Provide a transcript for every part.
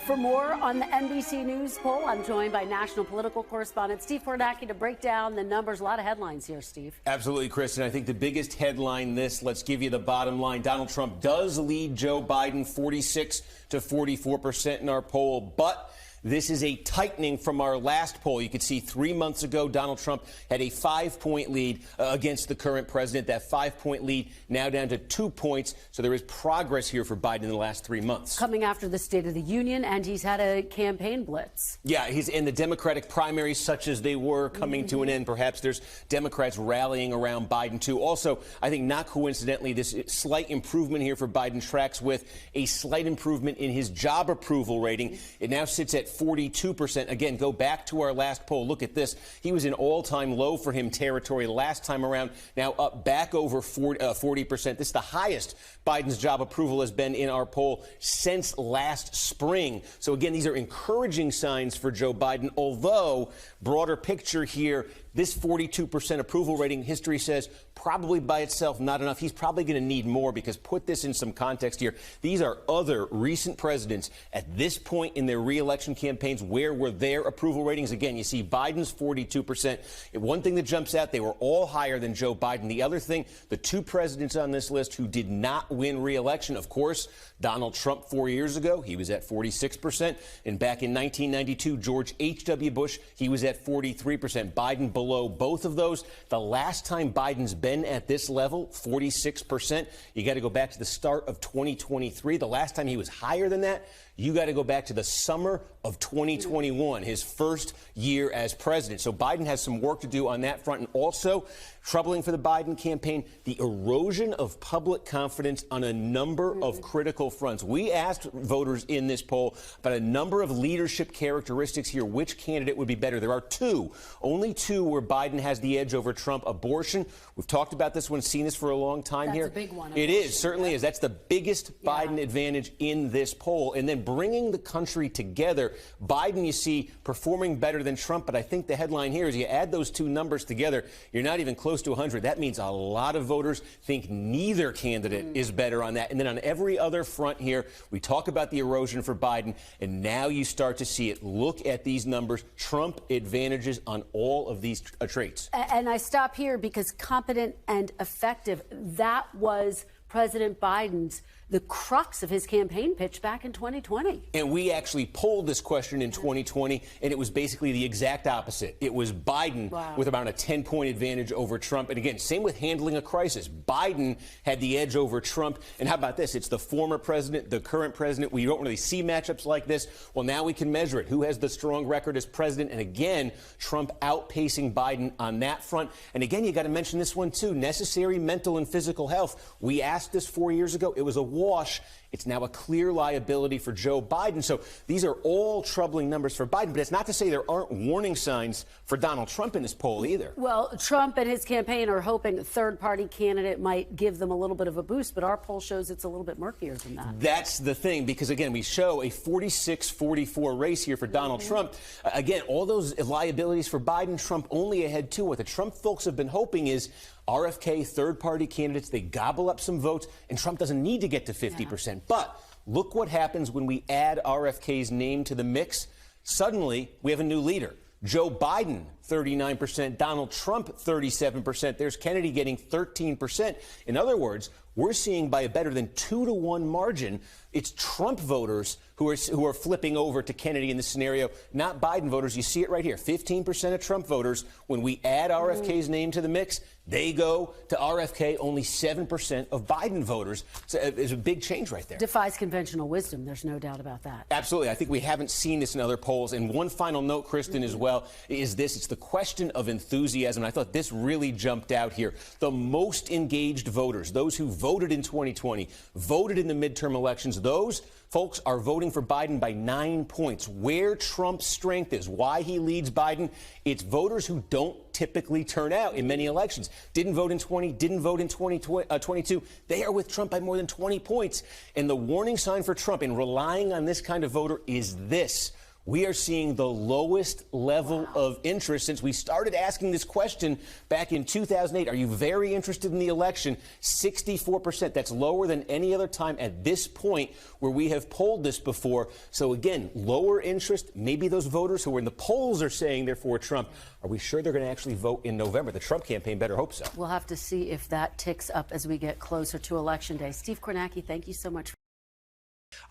For more on the NBC News poll, I'm joined by national political correspondent Steve Kornacki to break down the numbers. A lot of headlines here, Steve. Absolutely, Kristen. I think the biggest headline let's give you the bottom line. Donald Trump does lead Joe Biden 46 to 44% in our poll, but this is a tightening from our last poll. You could see 3 months ago, Donald Trump had a 5-point lead against the current president. That 5-point lead now down to 2 points. So there is progress here for Biden in the last 3 months. Coming after the State of the Union, and he's had a campaign blitz. Yeah, he's in the Democratic primaries, such as they were, coming to an end. Perhaps there's Democrats rallying around Biden, too. Also, I think not coincidentally, this slight improvement here for Biden tracks with a slight improvement in his job approval rating. It now sits at 42%. Again, go back to our last poll. Look at this. He was in all-time low for him territory last time around. Now up back over 40%. This is the highest Biden's job approval has been in our poll since last spring. So again, these are encouraging signs for Joe Biden, although broader picture here, this 42% approval rating, history says, probably by itself not enough. He's probably going to need more, because put this in some context here. These are other recent presidents at this point in their re-election campaigns. Where were their approval ratings? Again, you see Biden's 42%. One thing that jumps out, they were all higher than Joe Biden. The other thing, the two presidents on this list who did not win re-election, of course, Donald Trump 4 years ago, he was at 46%. And back in 1992, George H.W. Bush, he was at 43%. Biden below both of those. The last time Biden's been at this level, 46%, you got to go back to the start of 2023. The last time he was higher than that, you got to go back to the summer of 2021, his first year as president. So Biden has some work to do on that front. And also, troubling for the Biden campaign, the erosion of public confidence on a number of critical fronts. We asked voters in this poll about a number of leadership characteristics here. Which candidate would be better? There are two, only two where Biden has the edge over Trump. Abortion. We've talked about this one, seen this for a long time here. That's a big one. It is, certainly is. That's the biggest Biden advantage in this poll. And then bringing the country together. Biden, you see, performing better than Trump. But I think the headline here is you add those two numbers together, you're not even close to 100. That means a lot of voters think neither candidate is better on that. And then on every other front here, we talk about the erosion for Biden, and now you start to see it. Look at these numbers. Trump advantages on all of these traits. And I stop here because competent and effective, that was President Biden's, the crux of his campaign pitch back in 2020. And we actually polled this question in 2020, and it was basically the exact opposite. It was Biden with about a 10-point advantage over Trump. And again, same with handling a crisis. Biden had the edge over Trump. And how about this? It's the former president, the current president. We don't really see matchups like this. Well, now we can measure it. Who has the strong record as president? And again, Trump outpacing Biden on that front. And again, you got to mention this one, too. Necessary mental and physical health. We asked this 4 years ago. It was a wash. It's now a clear liability for Joe Biden. So these are all troubling numbers for Biden. But it's not to say there aren't warning signs for Donald Trump in this poll either. Well, Trump and his campaign are hoping a third-party candidate might give them a little bit of a boost. But our poll shows it's a little bit murkier than that. That's the thing, because, again, we show a 46-44 race here for Donald Trump. Again, all those liabilities for Biden, Trump only ahead, too. What the Trump folks have been hoping is RFK, third-party candidates, they gobble up some votes, and Trump doesn't need to get to 50%. But look what happens when we add RFK's name to the mix. Suddenly, we have a new leader. Joe Biden, 39%. Donald Trump, 37%. There's Kennedy getting 13%. In other words, we're seeing by a better than 2-to-1 margin, it's Trump voters who are flipping over to Kennedy in this scenario, not Biden voters. You see it right here. 15% of Trump voters, when we add RFK's name to the mix, they go to RFK. Only 7% of Biden voters. So it's a big change right there. Defies conventional wisdom. There's no doubt about that. Absolutely. I think we haven't seen this in other polls. And one final note, Kristen, as well, is this. It's the question of enthusiasm. I thought this really jumped out here. The most engaged voters, those who voted in 2020, voted in the midterm elections, those folks are voting for Biden by 9 points. Where Trump's strength is, why he leads Biden, it's voters who don't typically turn out in many elections. Didn't vote in 20, didn't vote in 2022. They are with Trump by more than 20 points. And the warning sign for Trump in relying on this kind of voter is this. We are seeing the lowest level of interest since we started asking this question back in 2008. Are you very interested in the election? 64%. That's lower than any other time at this point where we have polled this before. So again, lower interest. Maybe those voters who are in the polls are saying they're for Trump. Are we sure they're going to actually vote in November? The Trump campaign better hope so. We'll have to see if that ticks up as we get closer to Election Day. Steve Kornacki, thank you so much.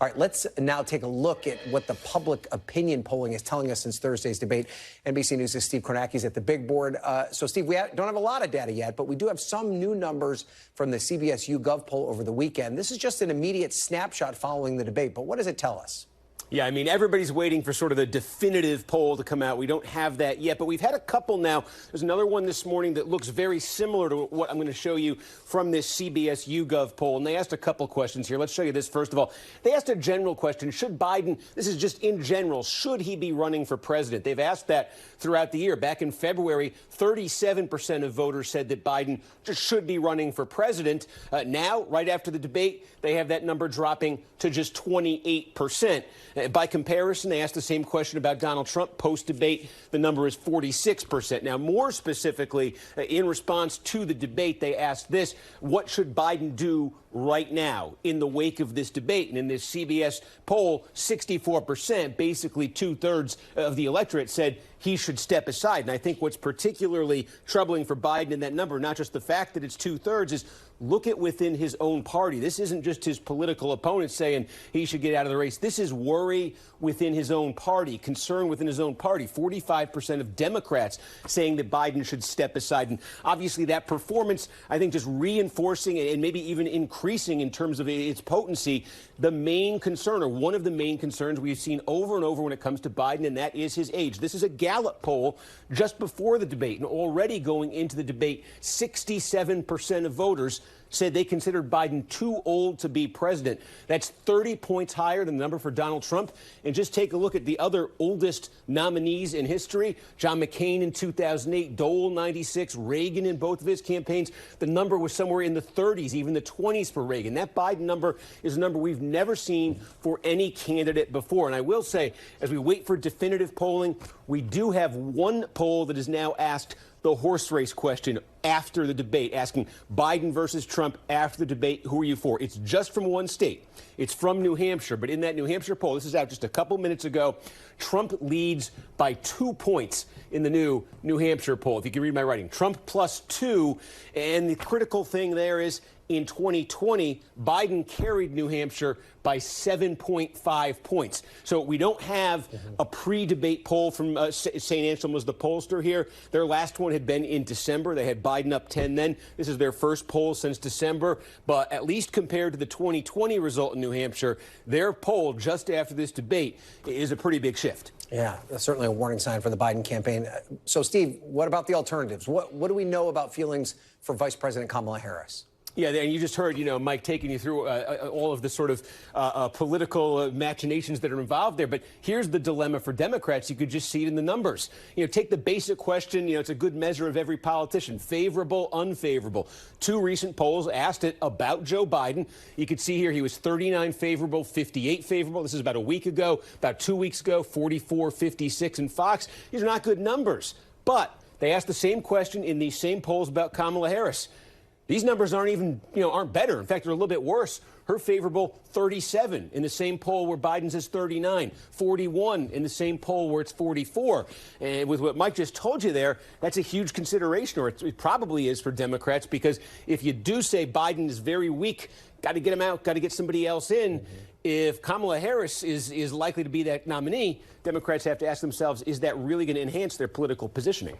All right, let's now take a look at what the public opinion polling is telling us since Thursday's debate. NBC News' Steve Kornacki is at the big board. So, Steve, we don't have a lot of data yet, but we do have some new numbers from the CBS YouGov poll over the weekend. This is just an immediate snapshot following the debate, but what does it tell us? Yeah, I mean, everybody's waiting for sort of the definitive poll to come out. We don't have that yet, but we've had a couple now. There's another one this morning that looks very similar to what I'm going to show you from this CBS YouGov poll. And they asked a couple questions here. Let's show you this first of all. They asked a general question. Should Biden, this is just in general, should he be running for president? They've asked that throughout the year. Back in February, 37% of voters said that Biden just should be running for president. Now, right after the debate, they have that number dropping to just 28%. By comparison, they asked the same question about Donald Trump post-debate. The number is 46%. Now, more specifically, in response to the debate, they asked this: what should Biden do right now in the wake of this debate? And in this CBS poll, 64%, basically two-thirds of the electorate, said he should step aside. And I think what's particularly troubling for Biden in that number, not just the fact that it's two-thirds, is look at within his own party. This isn't just his political opponents saying he should get out of the race. This is worry within his own party, concern within his own party. 45% of Democrats saying that Biden should step aside. And obviously that performance, I think, just reinforcing and maybe even increasing in terms of its potency, the main concern, or one of the main concerns we've seen over and over when it comes to Biden, and that is his age. This is a Gallup poll just before the debate, and already going into the debate, 67% of voters said they considered Biden too old to be president. That's 30 points higher than the number for Donald Trump. And just take a look at the other oldest nominees in history. John McCain in 2008, Dole 96, Reagan in both of his campaigns. The number was somewhere in the 30s, even the 20s for Reagan. That Biden number is a number we've never seen for any candidate before. And I will say, as we wait for definitive polling, we do have one poll that is now asked the horse race question after the debate, asking Biden versus Trump after the debate, who are you for? It's just from one state. It's from New Hampshire. But in that New Hampshire poll, this is out just a couple minutes ago, Trump leads by 2 points in the new New Hampshire poll. If you can read my writing, Trump +2. And the critical thing there is, in 2020, Biden carried New Hampshire by 7.5 points. So we don't have a pre-debate poll from St. Anselm was the pollster here. Their last one had been in December. They had Biden up 10 then. This is their first poll since December. But at least compared to the 2020 result in New Hampshire, their poll just after this debate is a pretty big shift. Yeah, that's certainly a warning sign for the Biden campaign. So, Steve, what about the alternatives? What do we know about feelings for Vice President Kamala Harris? Yeah, and you just heard, Mike taking you through all of the sort of political machinations that are involved there. But here's the dilemma for Democrats. You could just see it in the numbers. Take the basic question. It's a good measure of every politician. Favorable, unfavorable. Two recent polls asked it about Joe Biden. You could see here he was 39 favorable, 58 favorable. This is about a week ago. About 2 weeks ago, 44, 56 in Fox. These are not good numbers. But they asked the same question in these same polls about Kamala Harris. These numbers aren't even, aren't better. In fact, they're a little bit worse. Her favorable 37 in the same poll where Biden's is 39, 41 in the same poll where it's 44. And with what Mike just told you there, that's a huge consideration, or it probably is for Democrats, because if you do say Biden is very weak, got to get him out, got to get somebody else in. If Kamala Harris is likely to be that nominee, Democrats have to ask themselves, is that really going to enhance their political positioning?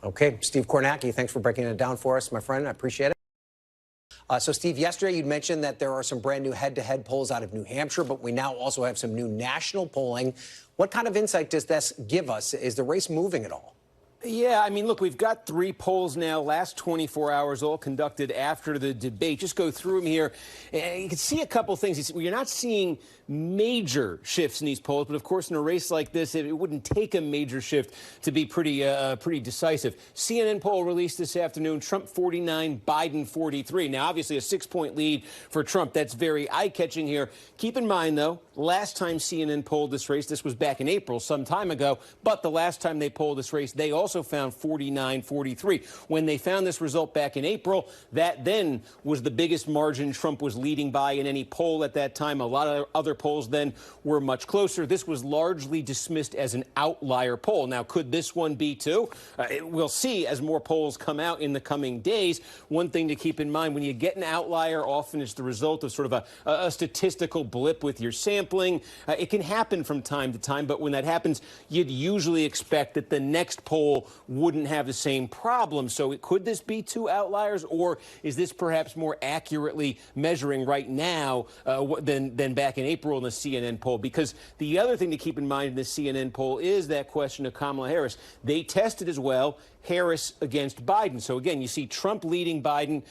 Okay, Steve Kornacki, thanks for breaking it down for us, my friend. I appreciate it. So, Steve, yesterday you'd mentioned that there are some brand new head-to-head polls out of New Hampshire, but we now also have some new national polling. What kind of insight does this give us? Is the race moving at all? Yeah, I mean, look, we've got 3 polls now, last 24 hours, all conducted after the debate. Just go through them here. And you can see a couple things. You're not seeing major shifts in these polls. But of course, in a race like this, it wouldn't take a major shift to be pretty decisive. CNN poll released this afternoon, Trump 49, Biden 43. Now, obviously, a 6-point lead for Trump. That's very eye-catching here. Keep in mind, though, last time CNN polled this race, this was back in April, some time ago, but the last time they polled this race, they also found 49-43. When they found this result back in April, that then was the biggest margin Trump was leading by in any poll at that time. A lot of other polls then were much closer. This was largely dismissed as an outlier poll. Now, could this one be too? We'll see as more polls come out in the coming days. One thing to keep in mind, when you get an outlier, often it's the result of sort of a statistical blip with your sampling. It can happen from time to time, but when that happens, you'd usually expect that the next poll wouldn't have the same problem. So could this be two outliers, or is this perhaps more accurately measuring right now than back in April in the CNN poll? Because the other thing to keep in mind in the CNN poll is that question of Kamala Harris. They tested as well Harris against Biden. So again, you see Trump leading Biden,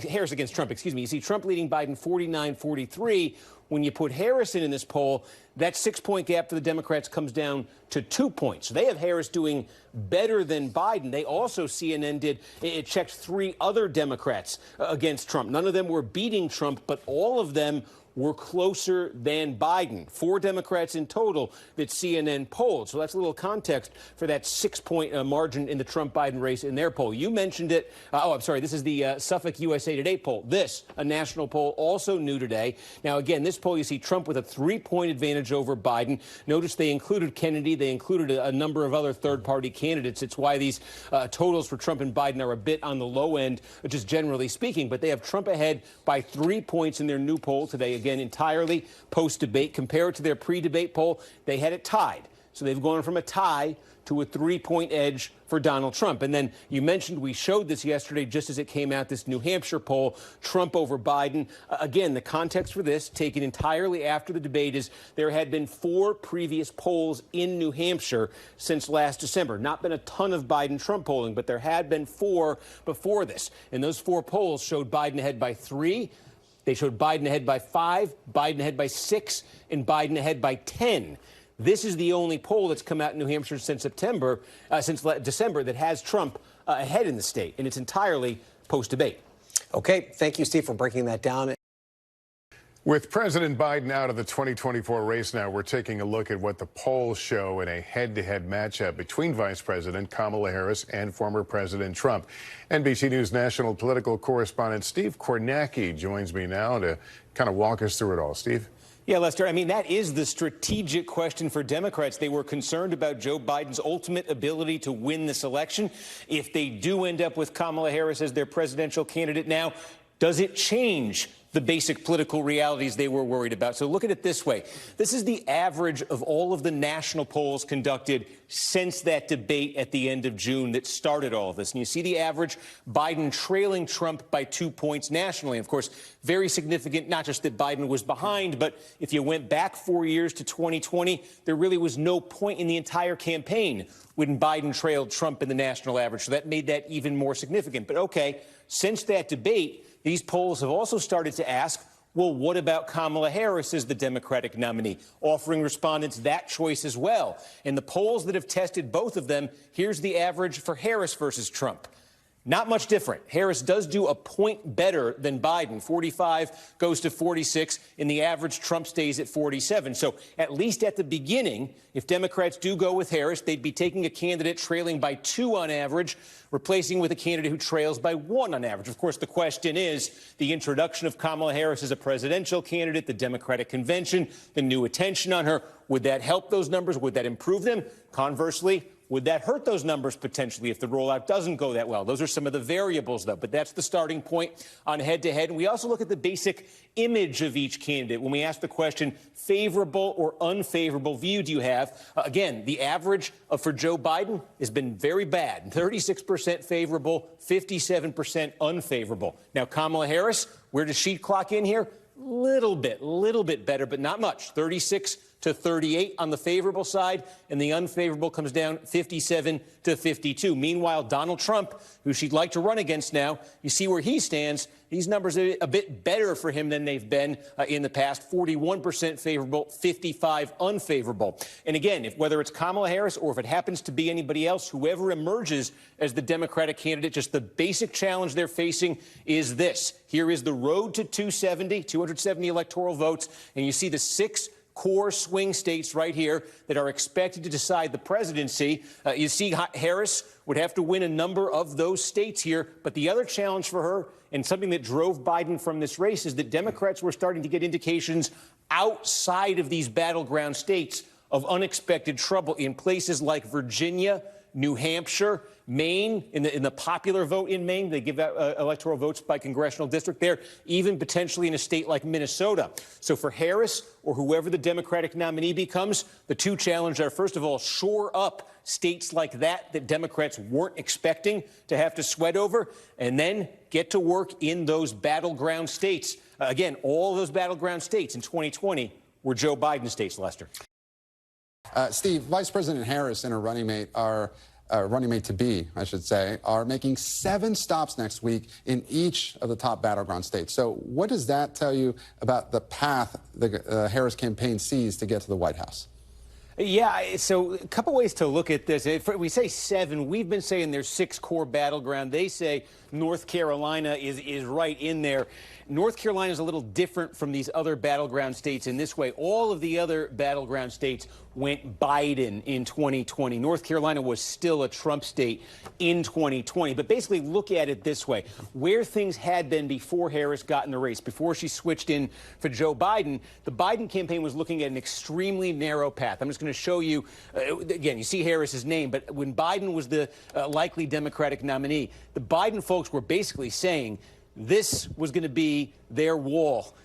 Harris against Trump, excuse me. You see Trump leading Biden 49-43. When you put Harris in this poll, that 6-point gap for the Democrats comes down to 2 points. So they have Harris doing better than Biden. They also, CNN did, it checked 3 other Democrats against Trump. None of them were beating Trump, but all of them were closer than Biden. 4 Democrats in total that CNN polled. So that's a little context for that 6-point margin in the Trump-Biden race in their poll. You mentioned it. I'm sorry. This is the Suffolk USA Today poll. This, a national poll, also new today. Now, again, this poll, you see Trump with a 3-point advantage over Biden. Notice they included Kennedy. They included a number of other third-party candidates. It's why these totals for Trump and Biden are a bit on the low end, just generally speaking. But they have Trump ahead by 3 points in their new poll today. Again, entirely post-debate. Compared to their pre-debate poll, they had it tied. So they've gone from a tie to a 3-point edge for Donald Trump. And then you mentioned, we showed this yesterday just as it came out, this New Hampshire poll, Trump over Biden. Again, the context for this, taken entirely after the debate, is there had been 4 previous polls in New Hampshire since last December. Not been a ton of Biden-Trump polling, but there had been 4 before this. And those 4 polls showed Biden ahead by 3. They showed Biden ahead by 5, Biden ahead by 6, and Biden ahead by 10. This is the only poll that's come out in New Hampshire since December that has Trump ahead in the state, and it's entirely post-debate. Okay, thank you, Steve, for breaking that down. With President Biden out of the 2024 race now, we're taking a look at what the polls show in a head-to-head matchup between Vice President Kamala Harris and former President Trump. NBC News national political correspondent Steve Kornacki joins me now to kind of walk us through it all. Steve? Yeah, Lester, I mean, that is the strategic question for Democrats. They were concerned about Joe Biden's ultimate ability to win this election. If they do end up with Kamala Harris as their presidential candidate now, does it change the basic political realities they were worried about? So look at it this way. This is the average of all of the national polls conducted since that debate at the end of June that started all of this. And you see the average, Biden trailing Trump by 2 points nationally. Of course, very significant, not just that Biden was behind, but if you went back 4 years to 2020, there really was no point in the entire campaign when Biden trailed Trump in the national average. So that made that even more significant. But OK, since that debate, these polls have also started to ask, well, what about Kamala Harris as the Democratic nominee, offering respondents that choice as well. And the polls that have tested both of them, here's the average for Harris versus Trump. Not much different. Harris does do a point better than Biden. 45 goes to 46, and the average Trump stays at 47. So at least at the beginning, if Democrats do go with Harris, they'd be taking a candidate trailing by 2 on average, replacing with a candidate who trails by 1 on average. Of course, the question is the introduction of Kamala Harris as a presidential candidate, the Democratic convention, the new attention on her. Would that help those numbers? Would that improve them? Conversely, would that hurt those numbers potentially if the rollout doesn't go that well? Those are some of the variables, though. But that's the starting point on head-to-head. And we also look at the basic image of each candidate. When we ask the question, favorable or unfavorable view do you have? Again, the average for Joe Biden has been very bad. 36% favorable, 57% unfavorable. Now, Kamala Harris, where does she clock in here? Little bit better, but not much. 36 to 38 on the favorable side, and the unfavorable comes down 57 to 52. Meanwhile, Donald Trump, who she'd like to run against now, you see where he stands. These numbers are a bit better for him than they've been in the past. 41% favorable, 55 unfavorable. And again, whether it's Kamala Harris or if it happens to be anybody else, whoever emerges as the Democratic candidate, just the basic challenge they're facing is this. Here is the road to 270 electoral votes, and you see the 6 core swing states right here that are expected to decide the presidency. You see Harris would have to win a number of those states here. But the other challenge for her, and something that drove Biden from this race, is that Democrats were starting to get indications outside of these battleground states of unexpected trouble in places like Virginia, New Hampshire, Maine. In the popular vote in Maine, they give out electoral votes by congressional district there, even potentially in a state like Minnesota. So for Harris or whoever the Democratic nominee becomes, the two challenges are, first of all, shore up states like that Democrats weren't expecting to have to sweat over, and then get to work in those battleground states. Again, all those battleground states in 2020 were Joe Biden states, Lester. Steve, Vice President Harris and her running mate to-be, I should say, are making 7 stops next week in each of the top battleground states. So what does that tell you about the path the Harris campaign sees to get to the White House? Yeah, so a couple ways to look at this. If we say 7, we've been saying there's 6 core battleground. They say North Carolina is right in there. North Carolina is a little different from these other battleground states in this way. All of the other battleground states went Biden in 2020. North Carolina was still a Trump state in 2020. But basically look at it this way. Where things had been before Harris got in the race, before she switched in for Joe Biden, the Biden campaign was looking at an extremely narrow path. I'm just going to show you, again, you see Harris's name, but when Biden was the likely Democratic nominee, the Biden folks were basically saying this was going to be their wall,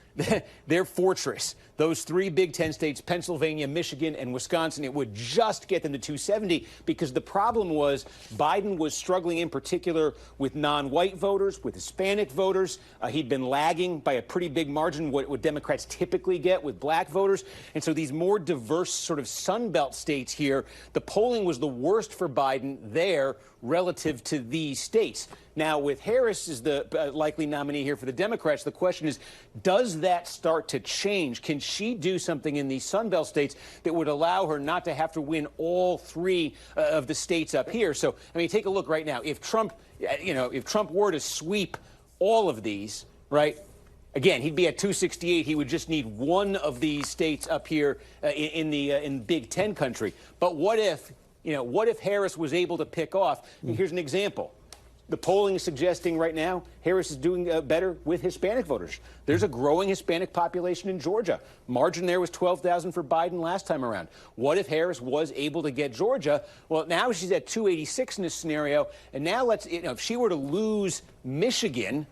their fortress. Those 3 Big Ten states, Pennsylvania, Michigan, and Wisconsin, it would just get them to 270, because the problem was Biden was struggling in particular with non-white voters, with Hispanic voters. He'd been lagging by a pretty big margin what Democrats typically get with black voters. And so these more diverse sort of Sun Belt states here, the polling was the worst for Biden there relative to these states. Now, with Harris as the likely nominee here for the Democrats, the question is, does that start to change? Can she do something in these Sun Belt states that would allow her not to have to win all 3 of the states up here? So, I mean, take a look right now. If Trump, if Trump were to sweep all of these, right, again, he'd be at 268. He would just need 1 of these states up here in Big Ten country. But what if Harris was able to pick off? Here's an example. The polling is suggesting right now Harris is doing better with Hispanic voters. There's a growing Hispanic population in Georgia. Margin there was 12,000 for Biden last time around. What if Harris was able to get Georgia? Well, now she's at 286 in this scenario. And now if she were to lose Michigan,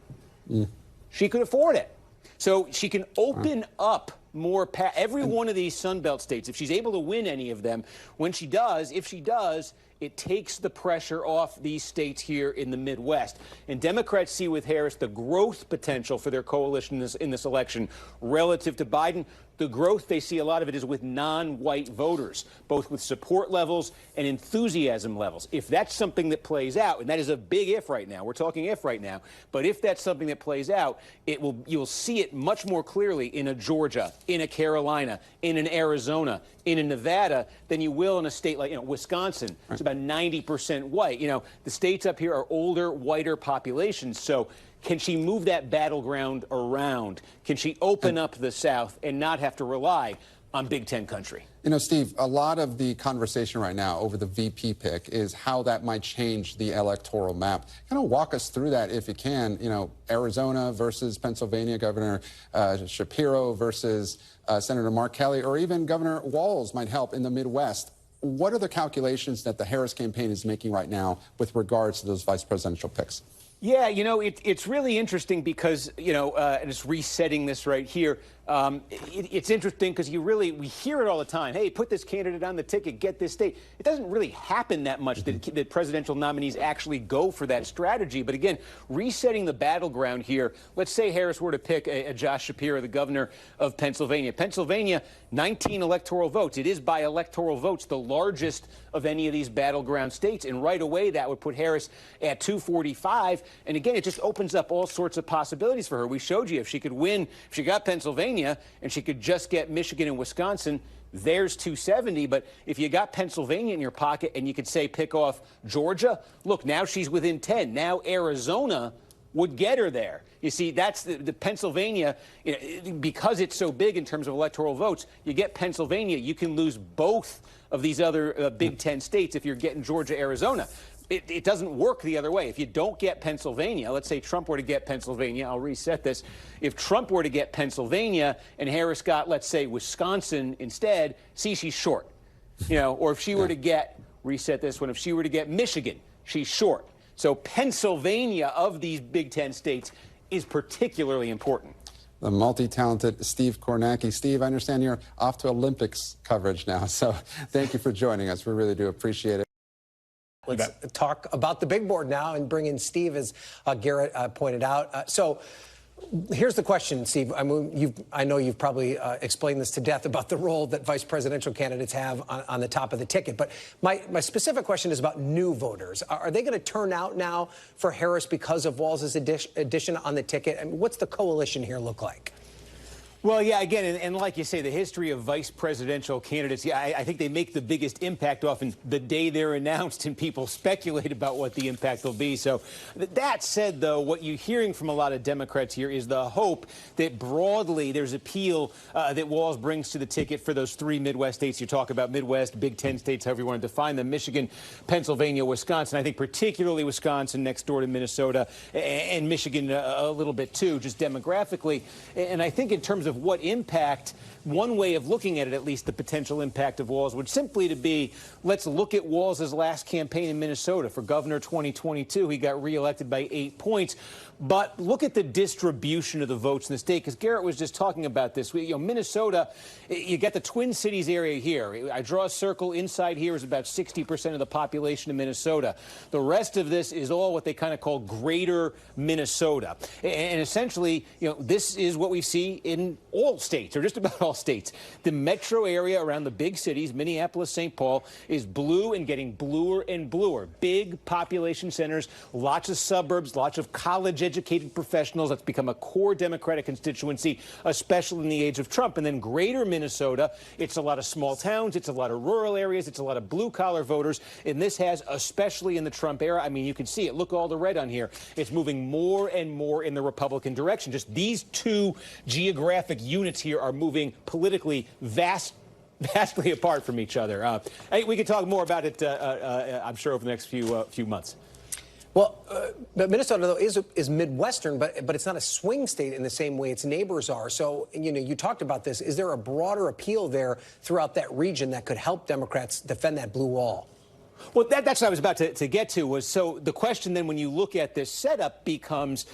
she could afford it. So she can open up more every one of these Sun Belt states. If she's able to win any of them, if she does, it takes the pressure off these states here in the Midwest. And Democrats see with Harris the growth potential for their coalition in this election relative to Biden. The growth, they see a lot of it is with non-white voters, both with support levels and enthusiasm levels. If that's something that plays out, and that is a big if right now, we're talking if right now, but if that's something that plays out, you'll see it much more clearly in a Georgia, in a Carolina, in an Arizona, in a Nevada than you will in a state like Wisconsin. It's about 90% white. The states up here are older, whiter populations. So can she move that battleground around? Can she open up the South and not have to rely on Big Ten country? Steve, a lot of the conversation right now over the VP pick is how that might change the electoral map. Kind of walk us through that if you can. Arizona versus Pennsylvania, Governor Shapiro versus Senator Mark Kelly, or even Governor Walz might help in the Midwest. What are the calculations that the Harris campaign is making right now with regards to those vice presidential picks? Yeah, it's really interesting because, and it's resetting this right here. It's interesting because we hear it all the time. Hey, put this candidate on the ticket, get this state. It doesn't really happen that much that presidential nominees actually go for that strategy. But again, resetting the battleground here, let's say Harris were to pick a Josh Shapiro, the governor of Pennsylvania. Pennsylvania, 19 electoral votes. It is by electoral votes the largest of any of these battleground states. And right away, that would put Harris at 245. And again, it just opens up all sorts of possibilities for her. We showed you if she could win, if she got Pennsylvania, and she could just get Michigan and Wisconsin, there's 270. But if you got Pennsylvania in your pocket and you could say pick off Georgia, look, now she's within 10. Now Arizona would get her there. You see, that's the Pennsylvania, because it's so big in terms of electoral votes, you get Pennsylvania, you can lose both of these other Big Ten states if you're getting Georgia, Arizona. It doesn't work the other way. If you don't get Pennsylvania, let's say Trump were to get Pennsylvania, I'll reset this. If Trump were to get Pennsylvania and Harris got, let's say, Wisconsin instead, see, she's short. Or if she were to get, reset this one, if she were to get Michigan, she's short. So Pennsylvania of these Big Ten states is particularly important. The multi-talented Steve Kornacki. Steve, I understand you're off to Olympics coverage now, so thank you for joining us. We really do appreciate it. Let's talk about the big board now and bring in Steve, as Garrett pointed out. So here's the question, Steve. I know you've probably explained this to death about the role that vice presidential candidates have on the top of the ticket. But my specific question is about new voters. Are they going to turn out now for Harris because of Walz's addition on the ticket? I mean, what's the coalition here look like? Well, yeah, again, and like you say, the history of vice presidential candidates, yeah, I think they make the biggest impact often the day they're announced, and people speculate about what the impact will be. So that said, though, what you're hearing from a lot of Democrats here is the hope that broadly there's appeal that Walz brings to the ticket for those three Midwest states you talk about, Midwest, Big Ten states, however you want to define them, Michigan, Pennsylvania, Wisconsin. I think particularly Wisconsin next door to Minnesota, and Michigan a little bit too, just demographically. And I think in terms of what impact, one way of looking at it, at least the potential impact of Walz, would simply to be, let's look at Walz's last campaign in Minnesota for governor 2022. He got reelected by 8 points. But look at the distribution of the votes in the state, because Garrett was just talking about this. Minnesota, you get the Twin Cities area here. I draw a circle. Inside here is about 60% of the population of Minnesota. The rest of this is all what they kind of call greater Minnesota. And essentially, this is what we see in all states, or just about all states. The metro area around the big cities, Minneapolis, St. Paul, is blue and getting bluer and bluer. Big population centers, lots of suburbs, lots of college-educated professionals. That's become a core Democratic constituency, especially in the age of Trump. And then greater Minnesota, it's a lot of small towns, it's a lot of rural areas, it's a lot of blue-collar voters. And this has, especially in the Trump era, I mean, you can see it. Look, all the red on here. It's moving more and more in the Republican direction. Just these two geographic units here are moving politically vastly apart from each other. We could talk more about it, I'm sure, over the next few months. Well, but Minnesota, though, is Midwestern, but it's not a swing state in the same way its neighbors are. So, you talked about this. Is there a broader appeal there throughout that region that could help Democrats defend that blue wall? Well, that's what I was about to get to. Was so the question then, when you look at this setup, becomes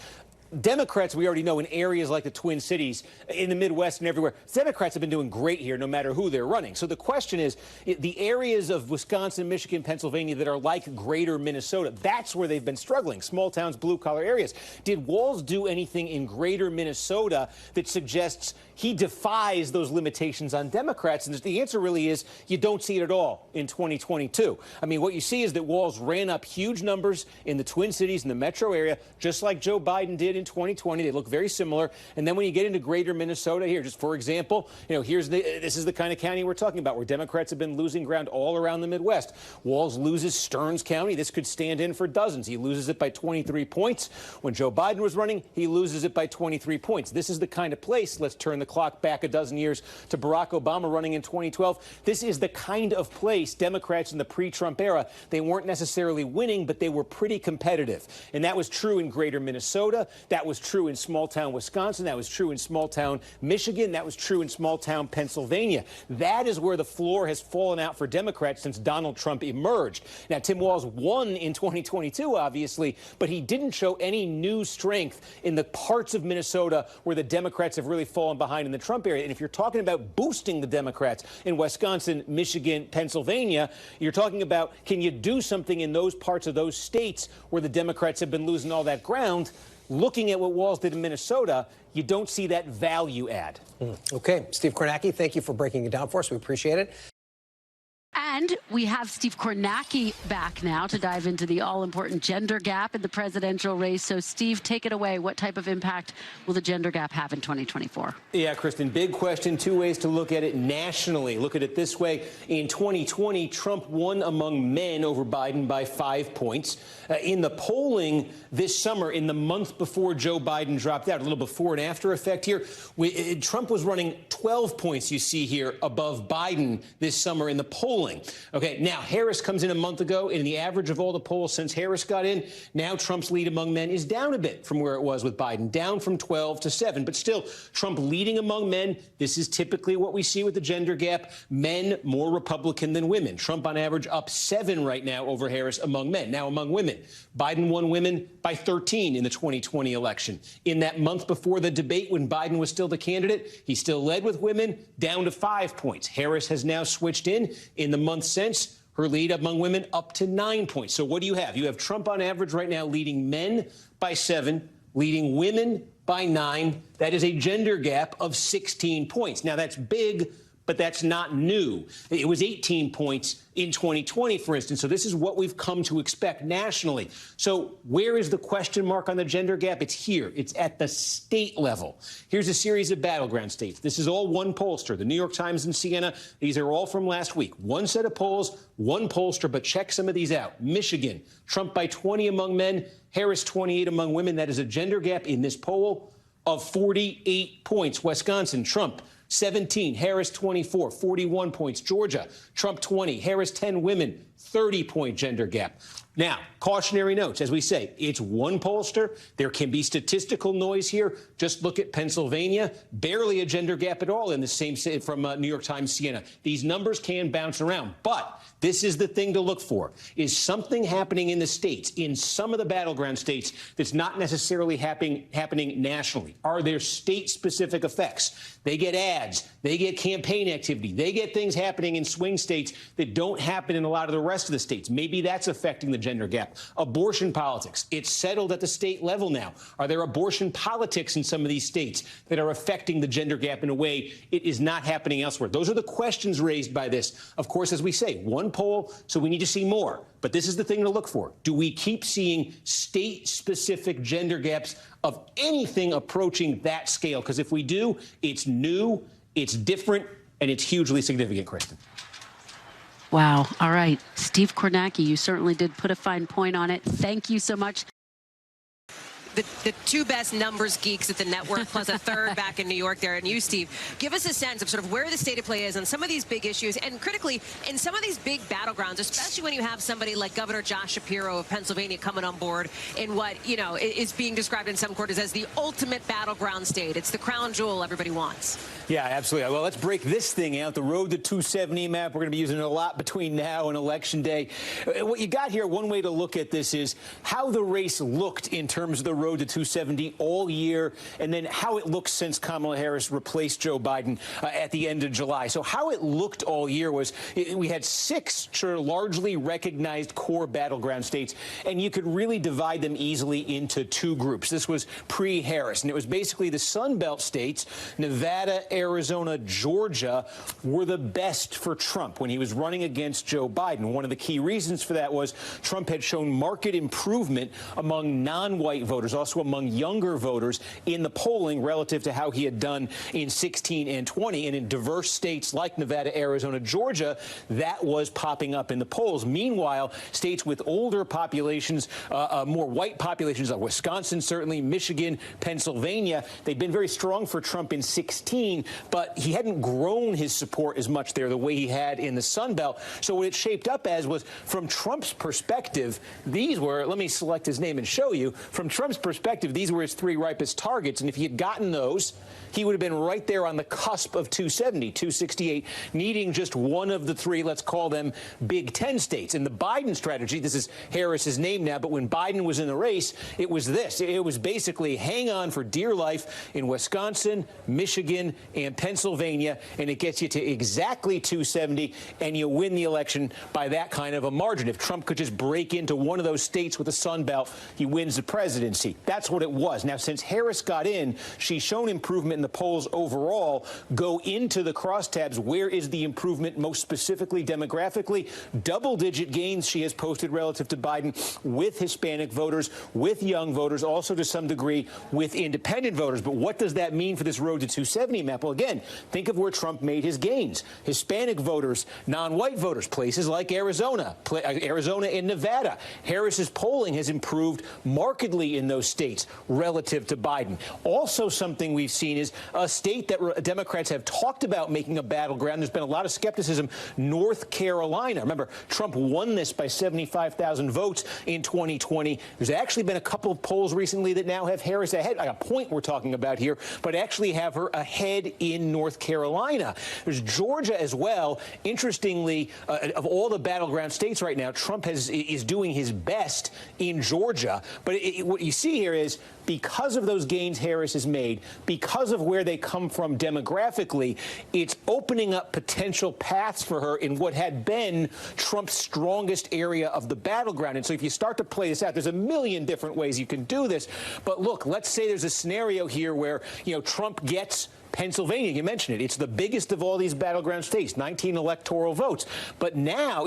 Democrats, we already know, in areas like the Twin Cities, in the Midwest and everywhere, Democrats have been doing great here no matter who they're running. So the question is, the areas of Wisconsin, Michigan, Pennsylvania that are like greater Minnesota, that's where they've been struggling, small towns, blue-collar areas. Did Walz do anything in greater Minnesota that suggests he defies those limitations on Democrats? And the answer really is you don't see it at all in 2022. I mean, what you see is that Walz ran up huge numbers in the Twin Cities and the metro area, just like Joe Biden did in 2020. They look very similar. And then when you get into greater Minnesota here, just for example, this is the kind of county we're talking about where Democrats have been losing ground all around the Midwest. Walz loses Stearns County. This could stand in for dozens. He loses it by 23 points. When Joe Biden was running, he loses it by 23 points. This is the kind of place, let's turn the clock back a dozen years to Barack Obama running in 2012. This is the kind of place Democrats in the pre-Trump era, they weren't necessarily winning, but they were pretty competitive. And that was true in greater Minnesota. That was true in small-town Wisconsin. That was true in small-town Michigan. That was true in small-town Pennsylvania. That is where the floor has fallen out for Democrats since Donald Trump emerged. Now, Tim Walz won in 2022, obviously, but he didn't show any new strength in the parts of Minnesota where the Democrats have really fallen behind behind in the Trump area. And if you're talking about boosting the Democrats in Wisconsin, Michigan, Pennsylvania, you're talking about, can you do something in those parts of those states where the Democrats have been losing all that ground? Looking at what Walz did in Minnesota, you don't see that value add. Okay, Steve Kornacki, thank you for breaking it down for us. We appreciate it. And we have Steve Kornacki back now to dive into the all-important gender gap in the presidential race. So, Steve, take it away. What type of impact will the gender gap have in 2024? Yeah, Kristen, big question. Two ways to look at it nationally. Look at it this way. In 2020, Trump won among men over Biden by 5 points. In the polling this summer, in the month before Joe Biden dropped out, a little before and after effect here, Trump was running 12 points, you see here, above Biden this summer in the polling. Okay, now Harris comes in a month ago, and the average of all the polls since Harris got in, now Trump's lead among men is down a bit from where it was with Biden, down from 12 to 7. But still, Trump leading among men. This is typically what we see with the gender gap. Men more Republican than women. Trump on average up 7 right now over Harris among men. Now among women, Biden won women by 13 in the 2020 election. In that month before the debate, when Biden was still the candidate, he still led with women, down to 5 points. Harris has now switched in the month since. Her lead among women up to 9 points. So what do you have? You have Trump on average right now leading men by 7, leading women by 9. That is a gender gap of 16 points. Now, that's big, but that's not new. It was 18 points in 2020, for instance. So this is what we've come to expect nationally. So where is the question mark on the gender gap? It's here. It's at the state level. Here's a series of battleground states. This is all one pollster, the New York Times and Siena. These are all from last week. One set of polls, one pollster, but check some of these out. Michigan, Trump by 20 among men, Harris 28 among women. That is a gender gap in this poll of 48 points. Wisconsin, Trump 17, Harris 24, 41 points. Georgia, Trump 20, Harris 10 women, 30-point gender gap. Now, cautionary notes, as we say, it's one pollster. There can be statistical noise here. Just look at Pennsylvania, barely a gender gap at all in the same from New York Times, Siena. These numbers can bounce around, but this is the thing to look for. Is something happening in the states, in some of the battleground states, that's not necessarily happening nationally? Are there state-specific effects? They get ads, they get campaign activity, they get things happening in swing states that don't happen in a lot of the rest of the states. Maybe that's affecting the gender gap. Abortion politics, it's settled at the state level now. Are there abortion politics in some of these states that are affecting the gender gap in a way it is not happening elsewhere? Those are the questions raised by this. Of course, as we say, one poll, so we need to see more. But this is the thing to look for. Do we keep seeing state-specific gender gaps of anything approaching that scale? Because if we do, it's new, it's different, and it's hugely significant, Kristen. Wow. All right. Steve Kornacki, you certainly did put a fine point on it. Thank you so much. The two best numbers geeks at the network, plus a third back in New York there. And you, Steve, give us a sense of sort of where the state of play is on some of these big issues, and critically, in some of these big battlegrounds, especially when you have somebody like Governor Josh Shapiro of Pennsylvania coming on board in what, you know, is being described in some quarters as the ultimate battleground state. It's the crown jewel everybody wants. Yeah, absolutely. Well, let's break this thing out. The road to 270 map, we're going to be using it a lot between now and Election Day. What you got here, one way to look at this is how the race looked in terms of the road to 270 all year, and then how it looks since Kamala Harris replaced Joe Biden at the end of July. So how it looked all year was we had 6 largely recognized core battleground states, and you could really divide them easily into 2 groups. This was pre-Harris, and it was basically the Sun Belt states, Nevada, Arizona, Georgia, were the best for Trump when he was running against Joe Biden. One of the key reasons for that was Trump had shown marked improvement among non-white voters, also among younger voters in the polling relative to how he had done in 16 and 20. And in diverse states like Nevada, Arizona, Georgia, that was popping up in the polls. Meanwhile, states with older populations, more white populations, like Wisconsin, certainly, Michigan, Pennsylvania, they've been very strong for Trump in 16. winning, but he hadn't grown his support as much there the way he had in the Sun Belt. So what it shaped up as was, from Trump's perspective, these were, let me select his name and show you, from Trump's perspective, these were his 3 ripest targets, and if he had gotten those, he would have been right there on the cusp of 270, 268, needing just one of the 3, let's call them Big Ten states. In the Biden strategy, this is Harris's name now, but when Biden was in the race, it was this. It was basically hang on for dear life in Wisconsin, Michigan, and Pennsylvania, and it gets you to exactly 270, and you win the election by that kind of a margin. If Trump could just break into one of those states with the Sun Belt, he wins the presidency. That's what it was. Now, since Harris got in, she's shown improvement in the polls overall. Go into the crosstabs. Where is the improvement most specifically demographically? Double-digit gains she has posted relative to Biden with Hispanic voters, with young voters, also to some degree with independent voters. But what does that mean for this road to 270 map? Well, again, think of where Trump made his gains. Hispanic voters, non-white voters, places like Arizona and Nevada. Harris's polling has improved markedly in those states relative to Biden. Also, something we've seen is a state that Democrats have talked about making a battleground. There's been a lot of skepticism. North Carolina. Remember, Trump won this by 75,000 votes in 2020. There's actually been a couple of polls recently that now have Harris ahead. Like a point we're talking about here, but actually have her ahead in North Carolina. There's Georgia as well. Interestingly, of all the battleground states right now, Trump is doing his best in Georgia. But what you see here is, because of those gains Harris has made, because of where they come from demographically, it's opening up potential paths for her in what had been Trump's strongest area of the battleground. And so if you start to play this out, there's a million different ways you can do this. But look, let's say there's a scenario here where, Trump gets Pennsylvania, you mentioned it. It's the biggest of all these battleground states, 19 electoral votes. But now,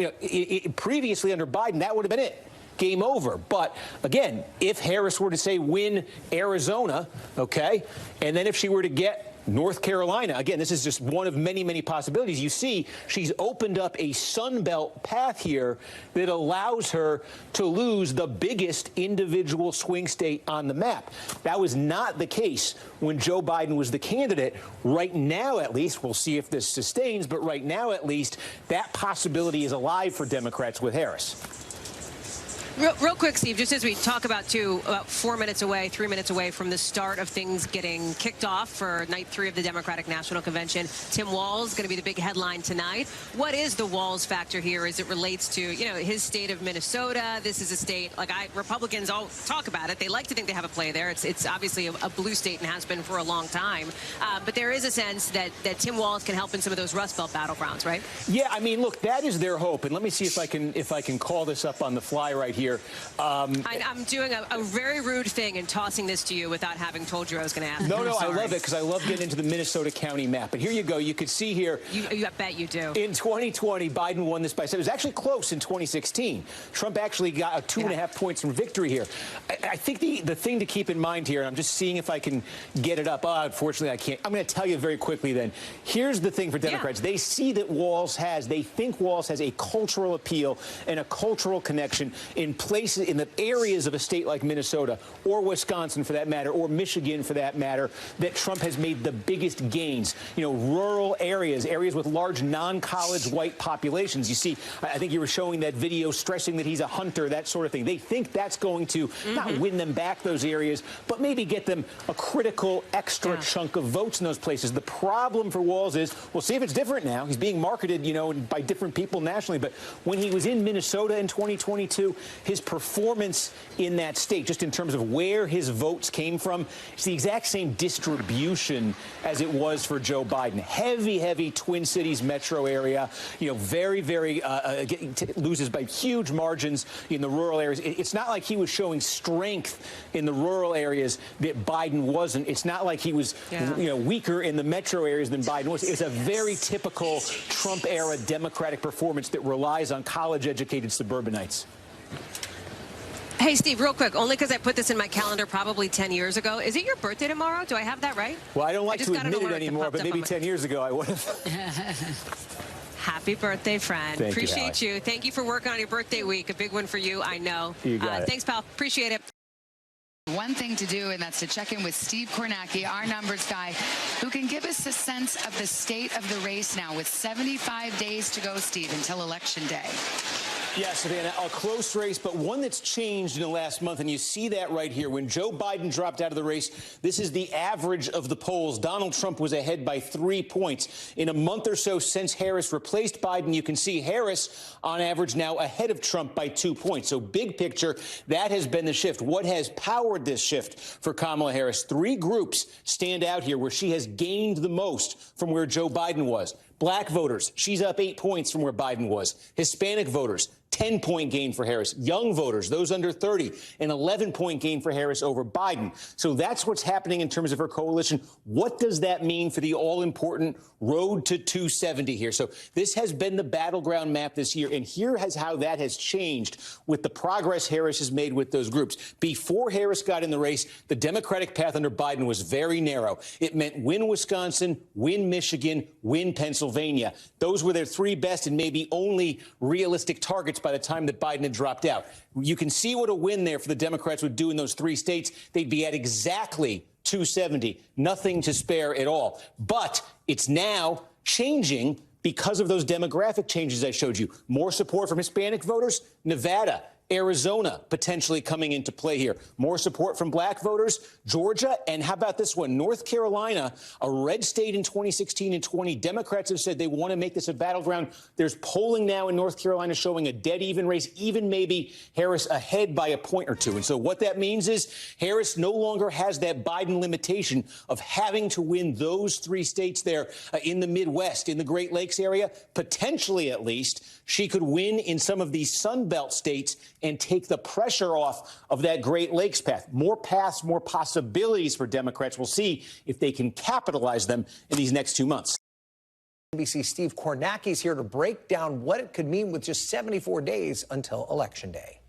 previously under Biden, that would have been it. Game over. But again, if Harris were to say win Arizona, okay, and then if she were to get North Carolina, again, this is just one of many, many possibilities. You see, she's opened up a Sun Belt path here that allows her to lose the biggest individual swing state on the map. That was not the case when Joe Biden was the candidate. Right now, at least, we'll see if this sustains, but right now, at least, that possibility is alive for Democrats with Harris. Real quick, Steve, just as we talk about 4 minutes away, 3 minutes away from the start of things getting kicked off for night 3 of the Democratic National Convention, Tim Walz going to be the big headline tonight. What is the Walz factor here as it relates to, his state of Minnesota? This is a state, Republicans all talk about it. They like to think they have a play there. It's obviously a blue state and has been for a long time. But there is a sense that Tim Walz can help in some of those Rust Belt battlegrounds, right? Yeah, I mean, look, that is their hope. And let me see if I can call this up on the fly right here. I'm doing a very rude thing and tossing this to you without having told you I was going to ask. No, I love it because I love getting into the Minnesota County map. But here you go. You could see here. I bet you do. In 2020, Biden won this by 7. It was actually close in 2016. Trump actually got a 2.5 points from victory here. I think the thing to keep in mind here, and I'm just seeing if I can get it up. Unfortunately, I can't. I'm going to tell you very quickly then. Here's the thing for Democrats. They see that they think Walz has a cultural appeal and a cultural connection in places, in the areas of a state like Minnesota or Wisconsin for that matter, or Michigan for that matter, that Trump has made the biggest gains. Rural areas with large non-college white populations. You see, I think you were showing that video stressing that he's a hunter, that sort of thing. They think that's going to not win them back those areas, but maybe get them a critical extra chunk of votes in those places. The problem for Walz is, we'll see if it's different now. He's being marketed, by different people nationally, but when he was in Minnesota in 2022, his performance in that state, just in terms of where his votes came from, it's the exact same distribution as it was for Joe Biden. Heavy Twin Cities metro area, very, loses by huge margins in the rural areas. It's not like he was showing strength in the rural areas that Biden wasn't. It's not like he was, weaker in the metro areas than Biden was. It's a very typical Trump-era Democratic performance that relies on college-educated suburbanites. Hey, Steve, real quick, only because I put this in my calendar probably 10 years ago. Is it your birthday tomorrow? Do I have that right? Well, I don't like to admit it anymore, but maybe 10 years ago I would have. Happy birthday, friend. Appreciate you. Thank you for working on your birthday week. A big one for you, I know. You got it. Thanks, pal. Appreciate it. One thing to do, and that's to check in with Steve Kornacki, our numbers guy, who can give us a sense of the state of the race now with 75 days to go, Steve, until Election Day. Yeah, Savannah, a close race, but one that's changed in the last month, and you see that right here. When Joe Biden dropped out of the race, this is the average of the polls. Donald Trump was ahead by 3 points. In a month or so since Harris replaced Biden, you can see Harris, on average, now ahead of Trump by 2 points. So big picture, that has been the shift. What has powered this shift for Kamala Harris? 3 groups stand out here where she has gained the most from where Joe Biden was. Black voters, she's up 8 points from where Biden was. Hispanic voters, 10-point gain for Harris. Young voters, those under 30, an 11-point gain for Harris over Biden. So that's what's happening in terms of her coalition. What does that mean for the all-important road to 270 here? So this has been the battleground map this year, and here is how that has changed with the progress Harris has made with those groups. Before Harris got in the race, the Democratic path under Biden was very narrow. It meant win Wisconsin, win Michigan, win Pennsylvania. Those were their 3 best and maybe only realistic targets by the time that Biden had dropped out. You can see what a win there for the Democrats would do in those 3 states. They'd be at exactly 270, nothing to spare at all. But it's now changing because of those demographic changes I showed you. More support from Hispanic voters, Nevada, Arizona potentially coming into play here. More support from black voters, Georgia, and how about this one? North Carolina, a red state in 2016 and 20. Democrats have said they want to make this a battleground. There's polling now in North Carolina showing a dead even race, even maybe Harris ahead by a point or 2. And so what that means is Harris no longer has that Biden limitation of having to win those 3 states there in the Midwest, in the Great Lakes area. Potentially, at least, she could win in some of these Sun Belt states and take the pressure off of that Great Lakes path. More paths, more possibilities for Democrats. We'll see if they can capitalize them in these next 2 months. NBC Steve Kornacki is here to break down what it could mean with just 74 days until Election Day.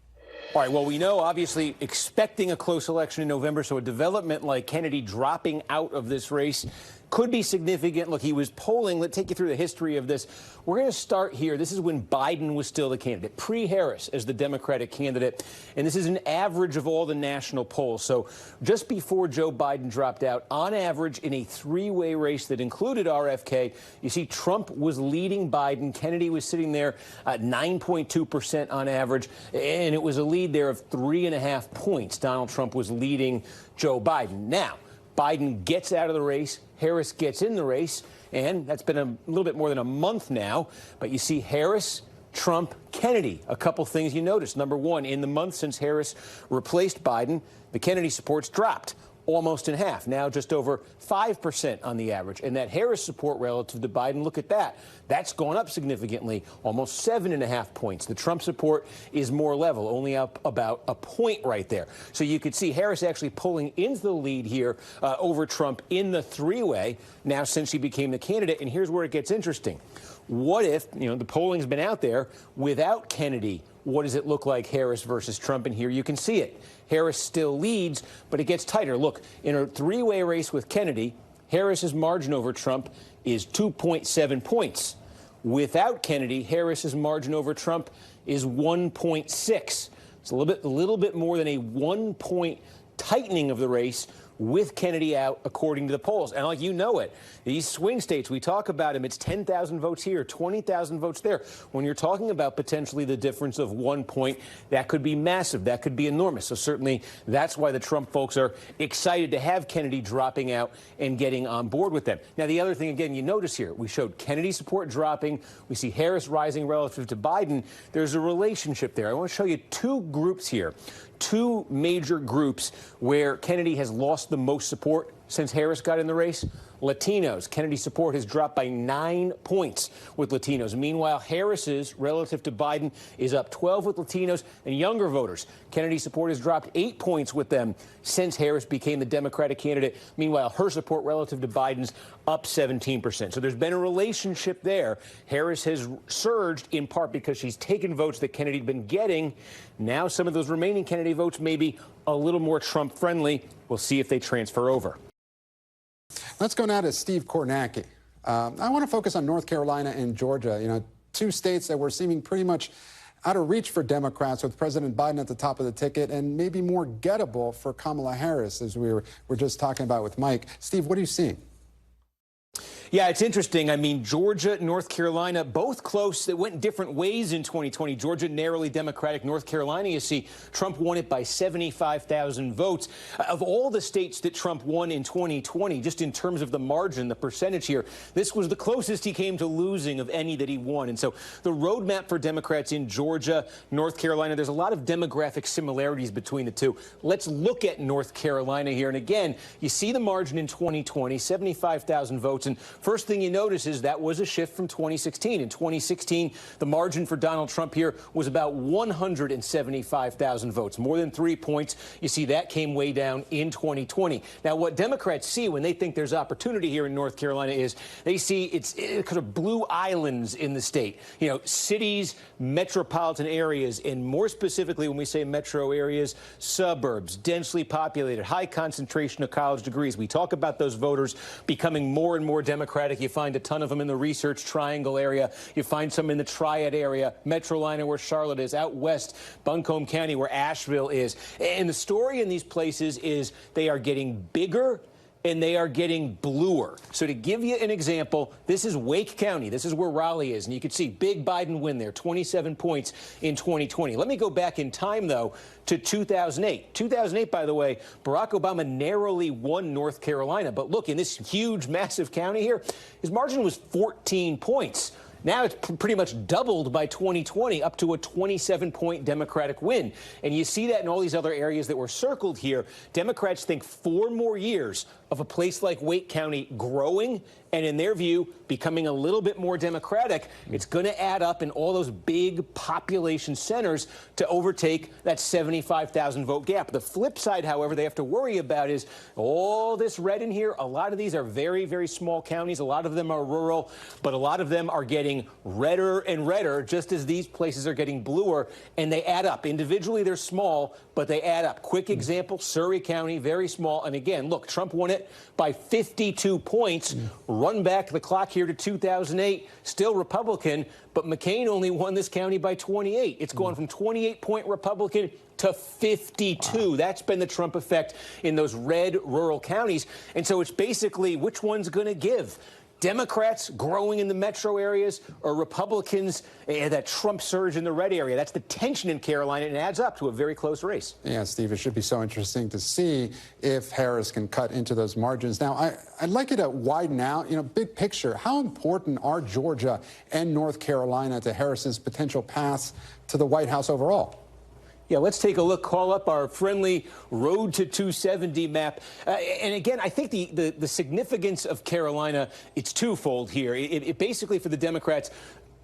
All right, well, we know, obviously, expecting a close election in November, so a development like Kennedy dropping out of this race could be significant. Look, he was polling. Let's take you through the history of this. We're going to start here. This is when Biden was still the candidate, pre-Harris as the Democratic candidate. And this is an average of all the national polls. So just before Joe Biden dropped out, on average, in a 3-way race that included RFK, you see Trump was leading Biden. Kennedy was sitting there at 9.2% on average. And it was a lead there of 3.5 points. Donald Trump was leading Joe Biden. Now, Biden gets out of the race. Harris gets in the race, and that's been a little bit more than a month now. But you see Harris, Trump, Kennedy. A couple things you notice. Number one, in the month since Harris replaced Biden, the Kennedy support's dropped almost in half, now just over 5% on the average. And that Harris support relative to Biden, look at that. That's gone up significantly, almost 7.5 points. The Trump support is more level, only up about a point right there. So you could see Harris actually pulling into the lead here over Trump in the 3-way now since he became the candidate. And here's where it gets interesting. What if, the polling's been out there without Kennedy? What does it look like, Harris versus Trump? And here you can see it. Harris still leads, but it gets tighter. Look, in a 3-way race with Kennedy, Harris's margin over Trump is 2.7 points. Without Kennedy, Harris's margin over Trump is 1.6. It's a little bit more than a 1-point tightening of the race with Kennedy out, according to the polls. And like these swing states, we talk about them, it's 10,000 votes here, 20,000 votes there. When you're talking about potentially the difference of 1 point, that could be massive. That could be enormous. So certainly that's why the Trump folks are excited to have Kennedy dropping out and getting on board with them. Now, the other thing, again, you notice here, we showed Kennedy support dropping. We see Harris rising relative to Biden. There's a relationship there. I want to show you 2 groups here. 2 major groups where Kennedy has lost the most support since Harris got in the race. Latinos. Kennedy's support has dropped by 9 points with Latinos. Meanwhile, Harris's, relative to Biden, is up 12 with Latinos and younger voters. Kennedy's support has dropped 8 points with them since Harris became the Democratic candidate. Meanwhile, her support relative to Biden's up 17%. So there's been a relationship there. Harris has surged in part because she's taken votes that Kennedy had been getting. Now some of those remaining Kennedy votes may be a little more Trump-friendly. We'll see if they transfer over. Let's go now to Steve Kornacki. I want to focus on North Carolina and Georgia, 2 states that were seeming pretty much out of reach for Democrats with President Biden at the top of the ticket and maybe more gettable for Kamala Harris, as we were just talking about with Mike. Steve, what are you seeing? Yeah, it's interesting. I mean, Georgia, North Carolina, both close. They went different ways in 2020. Georgia narrowly Democratic. North Carolina, you see, Trump won it by 75,000 votes. Of all the states that Trump won in 2020, just in terms of the margin, the percentage here, this was the closest he came to losing of any that he won. And so the roadmap for Democrats in Georgia, North Carolina, there's a lot of demographic similarities between the two. Let's look at North Carolina here. And again, you see the margin in 2020, 75,000 votes. And first thing you notice is that was a shift from 2016. In 2016, the margin for Donald Trump here was about 175,000 votes, more than 3 points. You see that came way down in 2020. Now, what Democrats see when they think there's opportunity here in North Carolina is they see it's kind of blue islands in the state. You know, cities, metropolitan areas, and more specifically when we say metro areas, suburbs, densely populated, high concentration of college degrees. We talk about those voters becoming more and more Democratic. You find a ton of them in the Research Triangle area. You find some in the Triad area, Metrolina where Charlotte is, out west, Buncombe County where Asheville is. And the story in these places is they are getting bigger and they are getting bluer. So to give you an example, this is Wake County. This is where Raleigh is. And you can see big Biden win there, 27 points in 2020. Let me go back in time, though, to 2008. 2008, by the way, Barack Obama narrowly won North Carolina. But look, in this huge, massive county here, his margin was 14 points. Now it's pretty much doubled by 2020, up to a 27-point Democratic win. And you see that in all these other areas that were circled here. Democrats think 4 more years of a place like Wake County growing and, in their view, becoming a little bit more Democratic. It's going to add up in all those big population centers to overtake that 75,000 vote gap. The flip side, however, they have to worry about is all this red in here. A lot of these are very, very small counties. A lot of them are rural, but a lot of them are getting redder and redder, just as these places are getting bluer, and they add up. Individually, they're small, but they add up. Quick example, Surrey County, very small. And again, look, Trump won it by 52 points. Run back the clock here to 2008, still Republican, but McCain only won this county by 28. It's gone from 28-point Republican to 52. Wow. That's been the Trump effect in those red rural counties. And so it's basically which one's going to give? Democrats growing in the metro areas or Republicans, that Trump surge in the red area? That's the tension in Carolina, and it adds up to a very close race. Yeah, Steve, it should be so interesting to see if Harris can cut into those margins. Now, I'd like you to widen out, big picture. How important are Georgia and North Carolina to Harris's potential paths to the White House overall? Yeah, let's take a look. Call up our friendly Road to 270 map. And again, I think the significance of Carolina, it's twofold here. It basically, for the Democrats,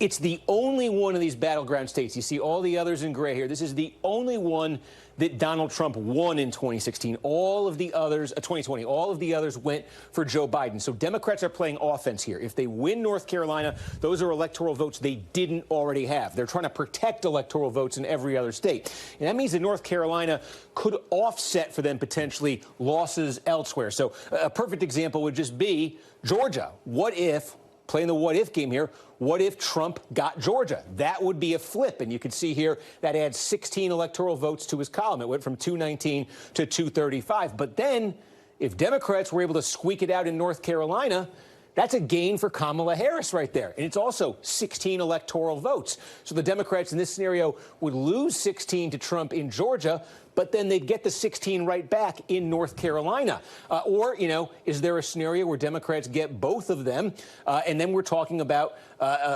it's the only one of these battleground states. You see all the others in gray here. This is the only one that Donald Trump won in 2016. All of the others, 2020, all of the others went for Joe Biden. So Democrats are playing offense here. If they win North Carolina, those are electoral votes they didn't already have. They're trying to protect electoral votes in every other state. And that means that North Carolina could offset for them potentially losses elsewhere. So a perfect example would just be Georgia. What if, playing the what if game here, what if Trump got Georgia? That would be a flip. And you can see here that adds 16 electoral votes to his column. It went from 219 to 235. But then if Democrats were able to squeak it out in North Carolina, that's a gain for Kamala Harris right there. And it's also 16 electoral votes. So the Democrats in this scenario would lose 16 to Trump in Georgia, but then they'd get the 16 right back in North Carolina. Or, is there a scenario where Democrats get both of them? And then we're talking about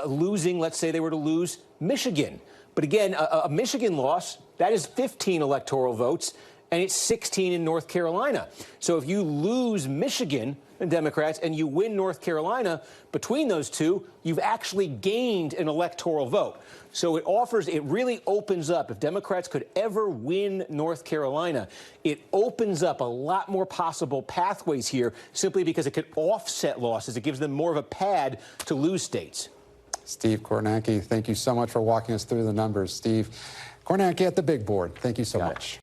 losing, let's say they were to lose Michigan. But again, a Michigan loss, that is 15 electoral votes, and it's 16 in North Carolina. So if you lose Michigan, and Democrats, and you win North Carolina, between those two, you've actually gained an electoral vote. So it really opens up. If Democrats could ever win North Carolina, it opens up a lot more possible pathways here simply because it could offset losses. It gives them more of a pad to lose states. Steve Kornacki, thank you so much for walking us through the numbers. Steve Kornacki at the big board. Thank you so much.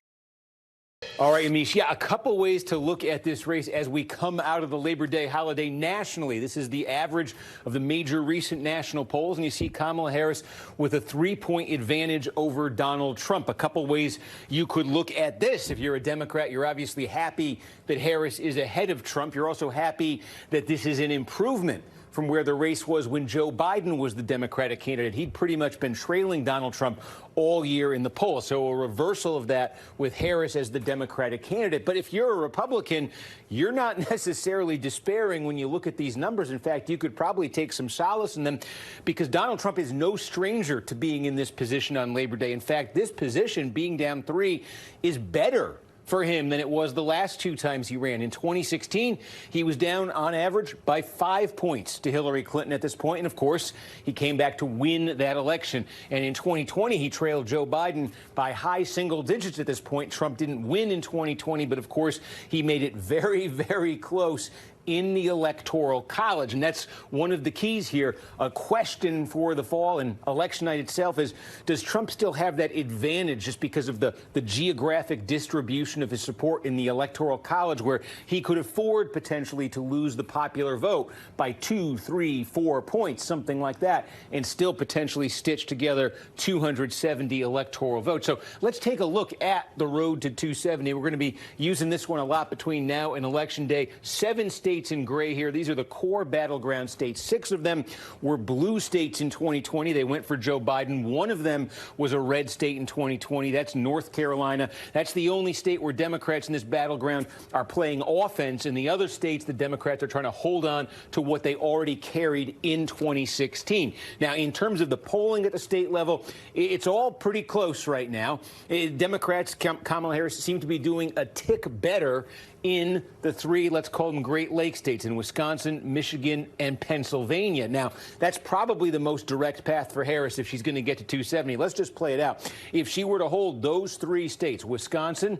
All right, Amish. Yeah, a couple ways to look at this race as we come out of the Labor Day holiday nationally. This is the average of the major recent national polls, and you see Kamala Harris with a 3-point advantage over Donald Trump. A couple ways you could look at this. If you're a Democrat, you're obviously happy that Harris is ahead of Trump. You're also happy that this is an improvement from where the race was when Joe Biden was the Democratic candidate. He'd pretty much been trailing Donald Trump all year in the polls. So a reversal of that with Harris as the Democratic candidate. But if you're a Republican, you're not necessarily despairing when you look at these numbers. In fact, you could probably take some solace in them because Donald Trump is no stranger to being in this position on Labor Day. In fact, this position, being down 3, is better for him than it was the last 2 times he ran. In 2016, he was down on average by 5 points to Hillary Clinton at this point. And of course, he came back to win that election. And in 2020, he trailed Joe Biden by high single digits at this point. Trump didn't win in 2020, but of course, he made it very, very close in the Electoral College. And that's one of the keys here. A question for the fall and election night itself is, does Trump still have that advantage just because of the geographic distribution of his support in the Electoral College, where he could afford potentially to lose the popular vote by 2, 3, 4 points, something like that, and still potentially stitch together 270 electoral votes? So let's take a look at the road to 270. We're going to be using this one a lot between now and Election Day. 7 states in gray here. These are the core battleground states. 6 of them were blue states in 2020. They went for Joe Biden. 1 of them was a red state in 2020. That's North Carolina. That's the only state where Democrats in this battleground are playing offense. In the other states, the Democrats are trying to hold on to what they already carried in 2016. Now, in terms of the polling at the state level, it's all pretty close right now. Democrats, Kamala Harris, seem to be doing a tick better in the 3, let's call them Great Lakes states, in Wisconsin, Michigan, and Pennsylvania. Now, that's probably the most direct path for Harris if she's going to get to 270. Let's just play it out. If she were to hold those 3 states, Wisconsin,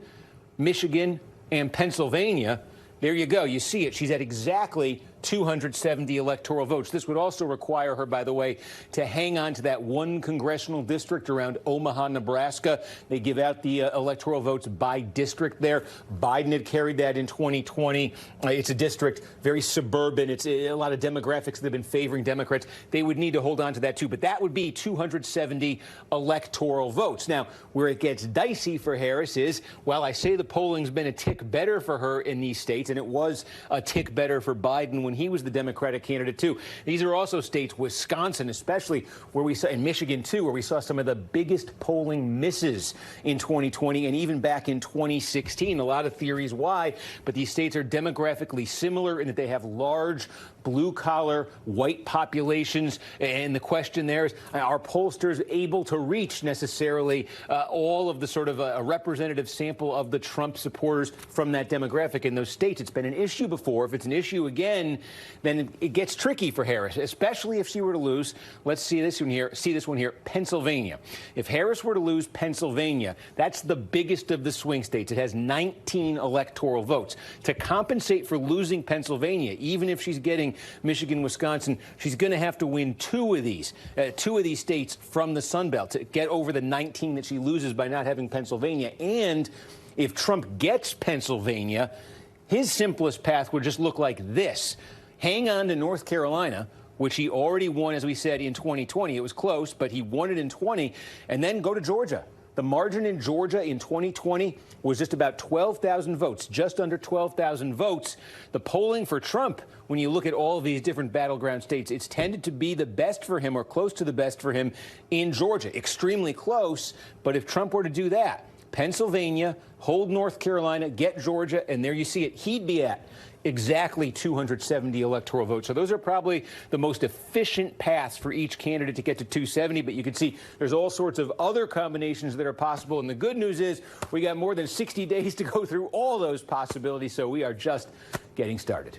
Michigan, and Pennsylvania, there you go. You see it. She's at exactly 270 electoral votes. This would also require her, by the way, to hang on to that 1 congressional district around Omaha, Nebraska. They give out the electoral votes by district there. Biden had carried that in 2020. It's a district, very suburban. It's a lot of demographics that have been favoring Democrats. They would need to hold on to that, too. But that would be 270 electoral votes. Now, where it gets dicey for Harris is, well, I say the polling's been a tick better for her in these states, and it was a tick better for Biden when he was the Democratic candidate, too. These are also states, Wisconsin especially, where we saw, and Michigan, too, where we saw some of the biggest polling misses in 2020 and even back in 2016. A lot of theories why, but these states are demographically similar in that they have large blue-collar white populations. And the question there is, are pollsters able to reach necessarily all of the sort of a representative sample of the Trump supporters from that demographic in those states? It's been an issue before. If it's an issue again, then it gets tricky for Harris, especially if she were to lose. Let's see this one here, Pennsylvania. If Harris were to lose Pennsylvania, that's the biggest of the swing states. It has 19 electoral votes. To compensate for losing Pennsylvania, even if she's getting Michigan, Wisconsin, she's going to have to win 2 of these states from the Sun Belt to get over the 19 that she loses by not having Pennsylvania. And if Trump gets Pennsylvania, his simplest path would just look like this. Hang on to North Carolina, which he already won, as we said, in 2020. It was close, but he won it in 20, and then go to Georgia. The margin in Georgia in 2020 was just about 12,000 votes, just under 12,000 votes. The polling for Trump, when you look at all of these different battleground states, it's tended to be the best for him or close to the best for him in Georgia. Extremely close, but if Trump were to do that, Pennsylvania, hold North Carolina, get Georgia, and there you see it, he'd be at exactly 270 electoral votes. So those are probably the most efficient paths for each candidate to get to 270. But you can see there's all sorts of other combinations that are possible. And the good news is we got more than 60 days to go through all those possibilities. So we are just getting started.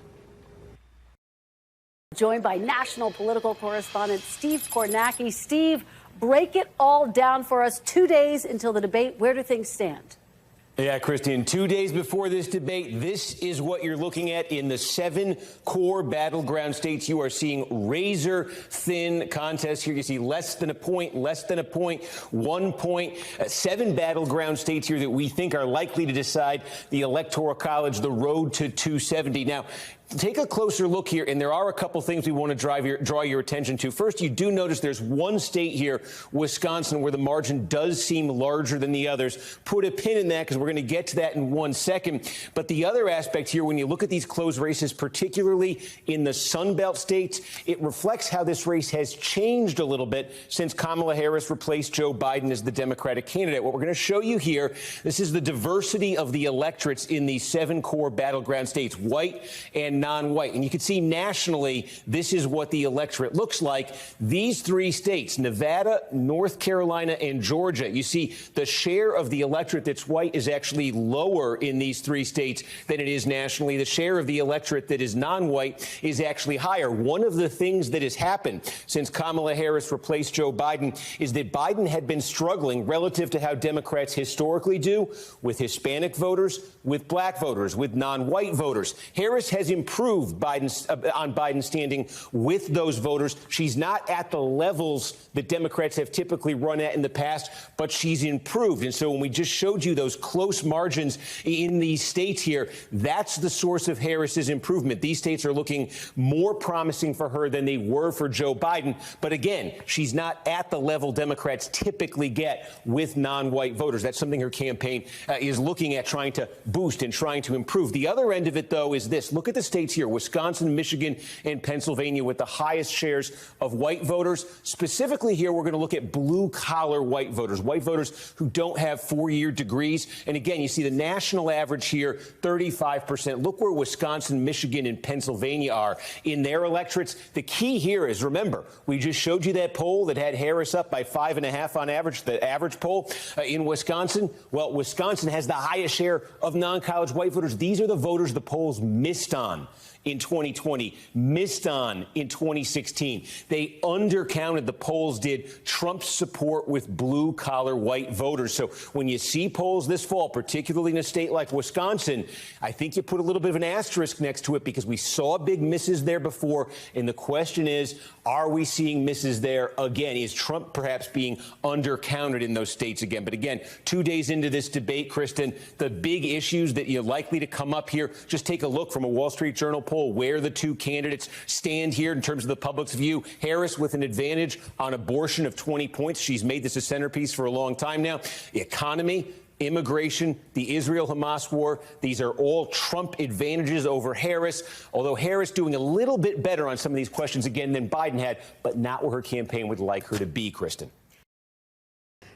Joined by national political correspondent Steve Kornacki. Steve, break it all down for us. 2 days until the debate. Where do things stand? Yeah, Christian, 2 days before this debate, this is what you're looking at in the 7 core battleground states. You are seeing razor-thin contests here. You see less than a point, 1 point. 7 battleground states here that we think are likely to decide the Electoral College, the road to 270. Now, take a closer look here, and there are a couple things we want to draw your attention to. First, you do notice there's one state here, Wisconsin, where the margin does seem larger than the others. Put a pin in that because we're going to get to that in 1 second. But the other aspect here, when you look at these close races, particularly in the Sun Belt states, it reflects how this race has changed a little bit since Kamala Harris replaced Joe Biden as the Democratic candidate. What we're going to show you here, this is the diversity of the electorates in these 7 core battleground states, white and non-white. And you can see nationally, this is what the electorate looks like. These 3 states, Nevada, North Carolina, and Georgia, you see the share of the electorate that's white is actually lower in these 3 states than it is nationally. The share of the electorate that is non-white is actually higher. One of the things that has happened since Kamala Harris replaced Joe Biden is that Biden had been struggling relative to how Democrats historically do with Hispanic voters, with black voters, with non-white voters. Harris has improved on Biden's standing with those voters. She's not at the levels that Democrats have typically run at in the past, but she's improved. And so when we just showed you those close margins in these states here, that's the source of Harris's improvement. These states are looking more promising for her than they were for Joe Biden. But again, she's not at the level Democrats typically get with non-white voters. That's something her campaign is looking at, trying to boost and trying to improve. The other end of it, though, is this. Look at the states here, Wisconsin, Michigan, and Pennsylvania, with the highest shares of white voters. Specifically here, we're going to look at blue-collar white voters who don't have 4-year degrees. And again, you see the national average here, 35%. Look where Wisconsin, Michigan, and Pennsylvania are in their electorates. The key here is, remember, we just showed you that poll that had Harris up by 5.5 on average, the average poll in Wisconsin. Well, Wisconsin has the highest share of non-college white voters. These are the voters the polls missed on in 2020, missed on in 2016. They undercounted, the polls did, Trump's support with blue-collar white voters. So when you see polls this fall, particularly in a state like Wisconsin, I think you put a little bit of an asterisk next to it because we saw big misses there before. And the question is, are we seeing misses there again? Is Trump perhaps being undercounted in those states again? But again, 2 days into this debate, Kristen, the big issues that you're likely to come up here, just take a look from a Wall Street Journal poll where the 2 candidates stand here in terms of the public's view. Harris with an advantage on abortion of 20 points. She's made this a centerpiece for a long time now. The economy, immigration, the Israel-Hamas war, these are all Trump advantages over Harris, although Harris doing a little bit better on some of these questions again than Biden had, but not where her campaign would like her to be, Kristen.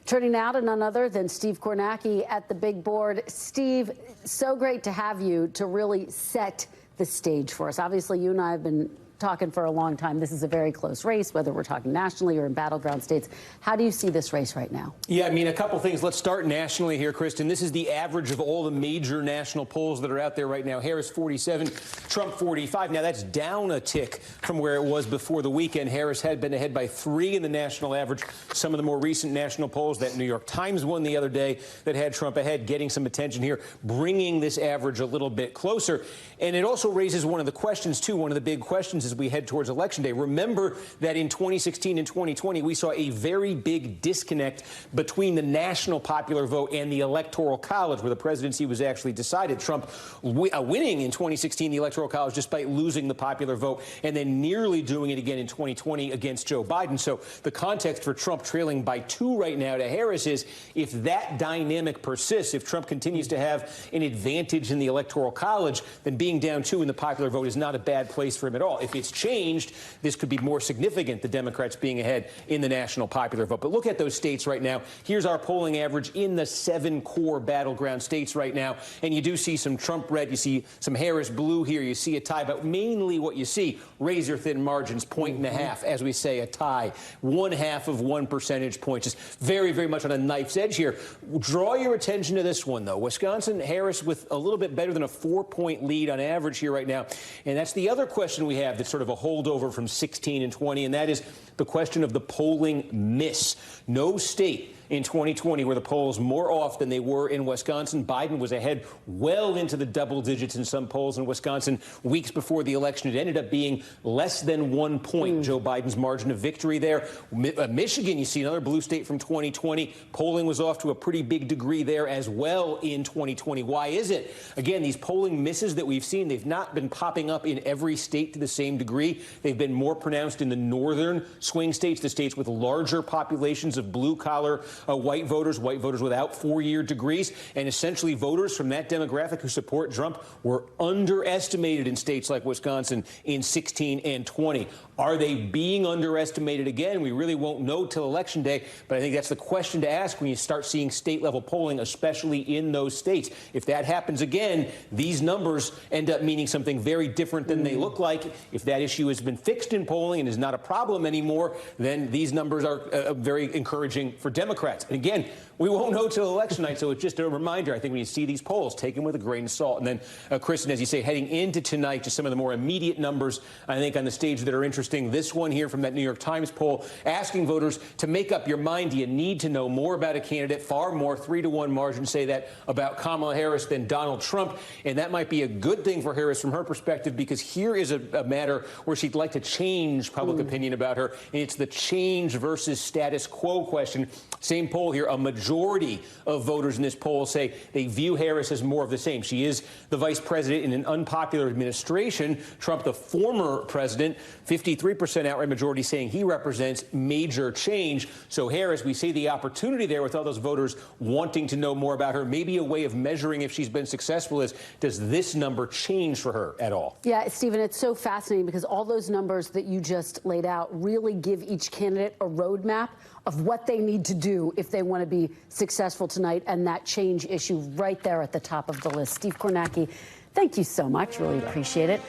Turning now to none other than Steve Kornacki at the big board. Steve, so great to have you to really set the stage for us. Obviously, you and I have been talking for a long time. This is a very close race, whether we're talking nationally or in battleground states. How do you see this race right now? Yeah, I mean, a couple things. Let's start nationally here, Kristen. This is the average of all the major national polls that are out there right now. Harris 47, Trump 45. Now, that's down a tick from where it was before the weekend. Harris had been ahead by 3 in the national average. Some of the more recent national polls, that New York Times one the other day that had Trump ahead, getting some attention here, bringing this average a little bit closer. And it also raises one of the questions, too. One of the big questions as we head towards Election Day. Remember that in 2016 and 2020, we saw a very big disconnect between the national popular vote and the Electoral College, where the presidency was actually decided. Trump winning in 2016 the Electoral College despite losing the popular vote, and then nearly doing it again in 2020 against Joe Biden. So the context for Trump trailing by 2 right now to Harris is, if that dynamic persists, if Trump continues to have an advantage in the Electoral College, then being down 2 in the popular vote is not a bad place for him at all. If it's changed, this could be more significant, the Democrats being ahead in the national popular vote. But look at those states right now. Here's our polling average in the 7 core battleground states right now. And you do see some Trump red. You see some Harris blue here. You see a tie. But mainly what you see, razor-thin margins, 1.5, as we say, a tie. 1/2 of 1 percentage point. Just very, very much on a knife's edge here. Draw your attention to this one, though. Wisconsin, Harris with a little bit better than a 4-point lead on average here right now. And that's the other question we have that's sort of a holdover from 16 and 20, and that is the question of the polling miss. No state in 2020 were the polls more off than they were in Wisconsin. Biden was ahead well into the double digits in some polls in Wisconsin weeks before the election. It ended up being less than 1 point, Joe Biden's margin of victory there. Michigan, you see another blue state from 2020. Polling was off to a pretty big degree there as well in 2020. Why is it? Again, these polling misses that we've seen, they've not been popping up in every state to the same degree. They've been more pronounced in the northern swing states, the states with larger populations of blue-collar white voters without four-year degrees. And essentially voters from that demographic who support Trump were underestimated in states like Wisconsin in 16 and 20. Are they being underestimated again? We really won't know till Election Day, but I think that's the question to ask when you start seeing state-level polling, especially in those states. If that happens again, these numbers end up meaning something very different than they look like. If that issue has been fixed in polling and is not a problem anymore, then these numbers are very encouraging for Democrats. And again, we won't know till election night, so it's just a reminder, I think, when you see these polls, take them with a grain of salt. And then, Kristen, as you say, heading into tonight, just some of the more immediate numbers, I think, on the stage that are interesting. This one here from that New York Times poll, asking voters to make up your mind. Do you need to know more about a candidate? Far more, 3-to-1 margin say that about Kamala Harris than Donald Trump. And that might be a good thing for Harris from her perspective, because here is a matter where she'd like to change public opinion about her. And it's the change versus status quo question. Same poll here. A majority of voters in this poll say they view Harris as more of the same. She is the vice president in an unpopular administration. Trump, the former president, 53% outright majority saying he represents major change. So Harris, we see the opportunity there with all those voters wanting to know more about her. Maybe a way of measuring if she's been successful is, does this number change for her at all? Yeah, Stephen, it's so fascinating because all those numbers that you just laid out really give each candidate a roadmap of what they need to do if they want to be successful tonight, and that change issue right there at the top of the list. Steve Kornacki, thank you so much. Really appreciate it.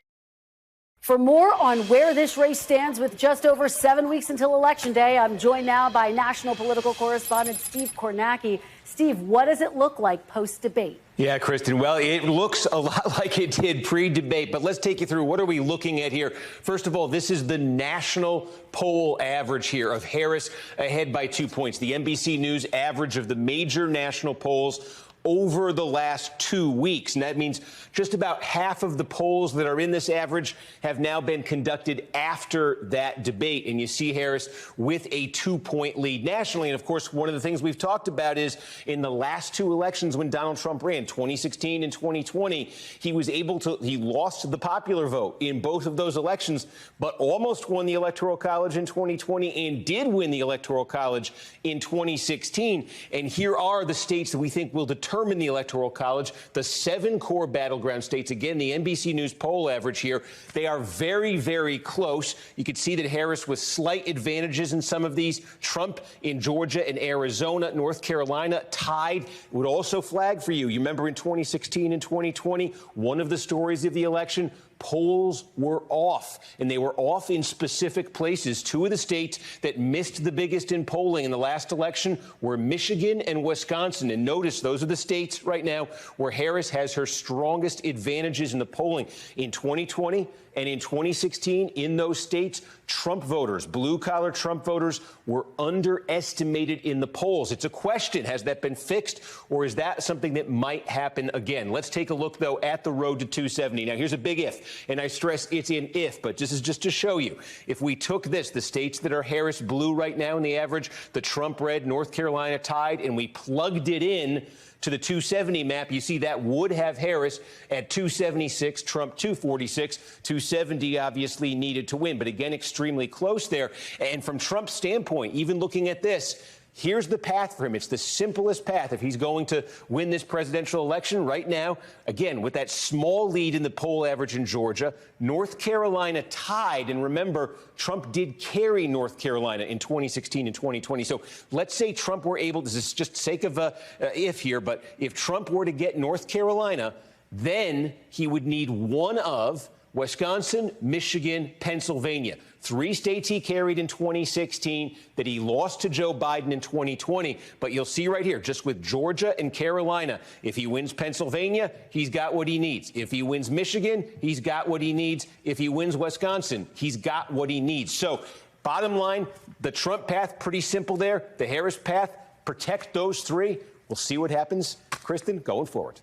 For more on where this race stands with just over 7 weeks until Election Day, I'm joined now by national political correspondent Steve Kornacki. Steve, what does it look like post-debate? Yeah, Kristen, well, it looks a lot like it did pre-debate, but let's take you through what are we looking at here. First of all, this is the national poll average here of Harris ahead by 2 points. The NBC News average of the major national polls over the last 2 weeks. And that means just about half of the polls that are in this average have now been conducted after that debate. And you see Harris with a 2-point lead nationally. And of course, one of the things we've talked about is in the last two elections when Donald Trump ran, 2016 and 2020, he lost the popular vote in both of those elections, but almost won the Electoral College in 2020 and did win the Electoral College in 2016. And here are the states that we think will determine the Electoral College, the 7 core battleground states. Again, the NBC News poll average here, they are very, very close. You could see that Harris with slight advantages in some of these. Trump in Georgia and Arizona, North Carolina tied. Would also flag for you. You remember in 2016 and 2020, one of the stories of the election, polls were off, and they were off in specific places. Two of the states that missed the biggest in polling in the last election were Michigan and Wisconsin. And notice those are the states right now where Harris has her strongest advantages in the polling. In 2020 and in 2016, in those states, Trump voters, blue-collar Trump voters, were underestimated in the polls. It's a question. Has that been fixed, or is that something that might happen again? Let's take a look, though, at the road to 270. Now, here's a big if, and I stress it's an if, but this is just to show you. If we took this, the states that are Harris blue right now in the average, the Trump red, North Carolina tied, and we plugged it in to the 270 map, you see that would have Harris at 276, Trump 246, 270 obviously needed to win. But again, extremely close there. And from Trump's standpoint, even looking at this, here's the path for him. It's the simplest path if he's going to win this presidential election right now. Again, with that small lead in the poll average in Georgia, North Carolina tied. And remember, Trump did carry North Carolina in 2016 and 2020. So let's say Trump were able, this is just sake of a if here, but if Trump were to get North Carolina, then he would need one of Wisconsin, Michigan, Pennsylvania. 3 states he carried in 2016 that he lost to Joe Biden in 2020. But you'll see right here, just with Georgia and Carolina, if he wins Pennsylvania, he's got what he needs. If he wins Michigan, he's got what he needs. If he wins Wisconsin, he's got what he needs. So bottom line, the Trump path, pretty simple there. The Harris path, protect those three. We'll see what happens, Kristen, going forward.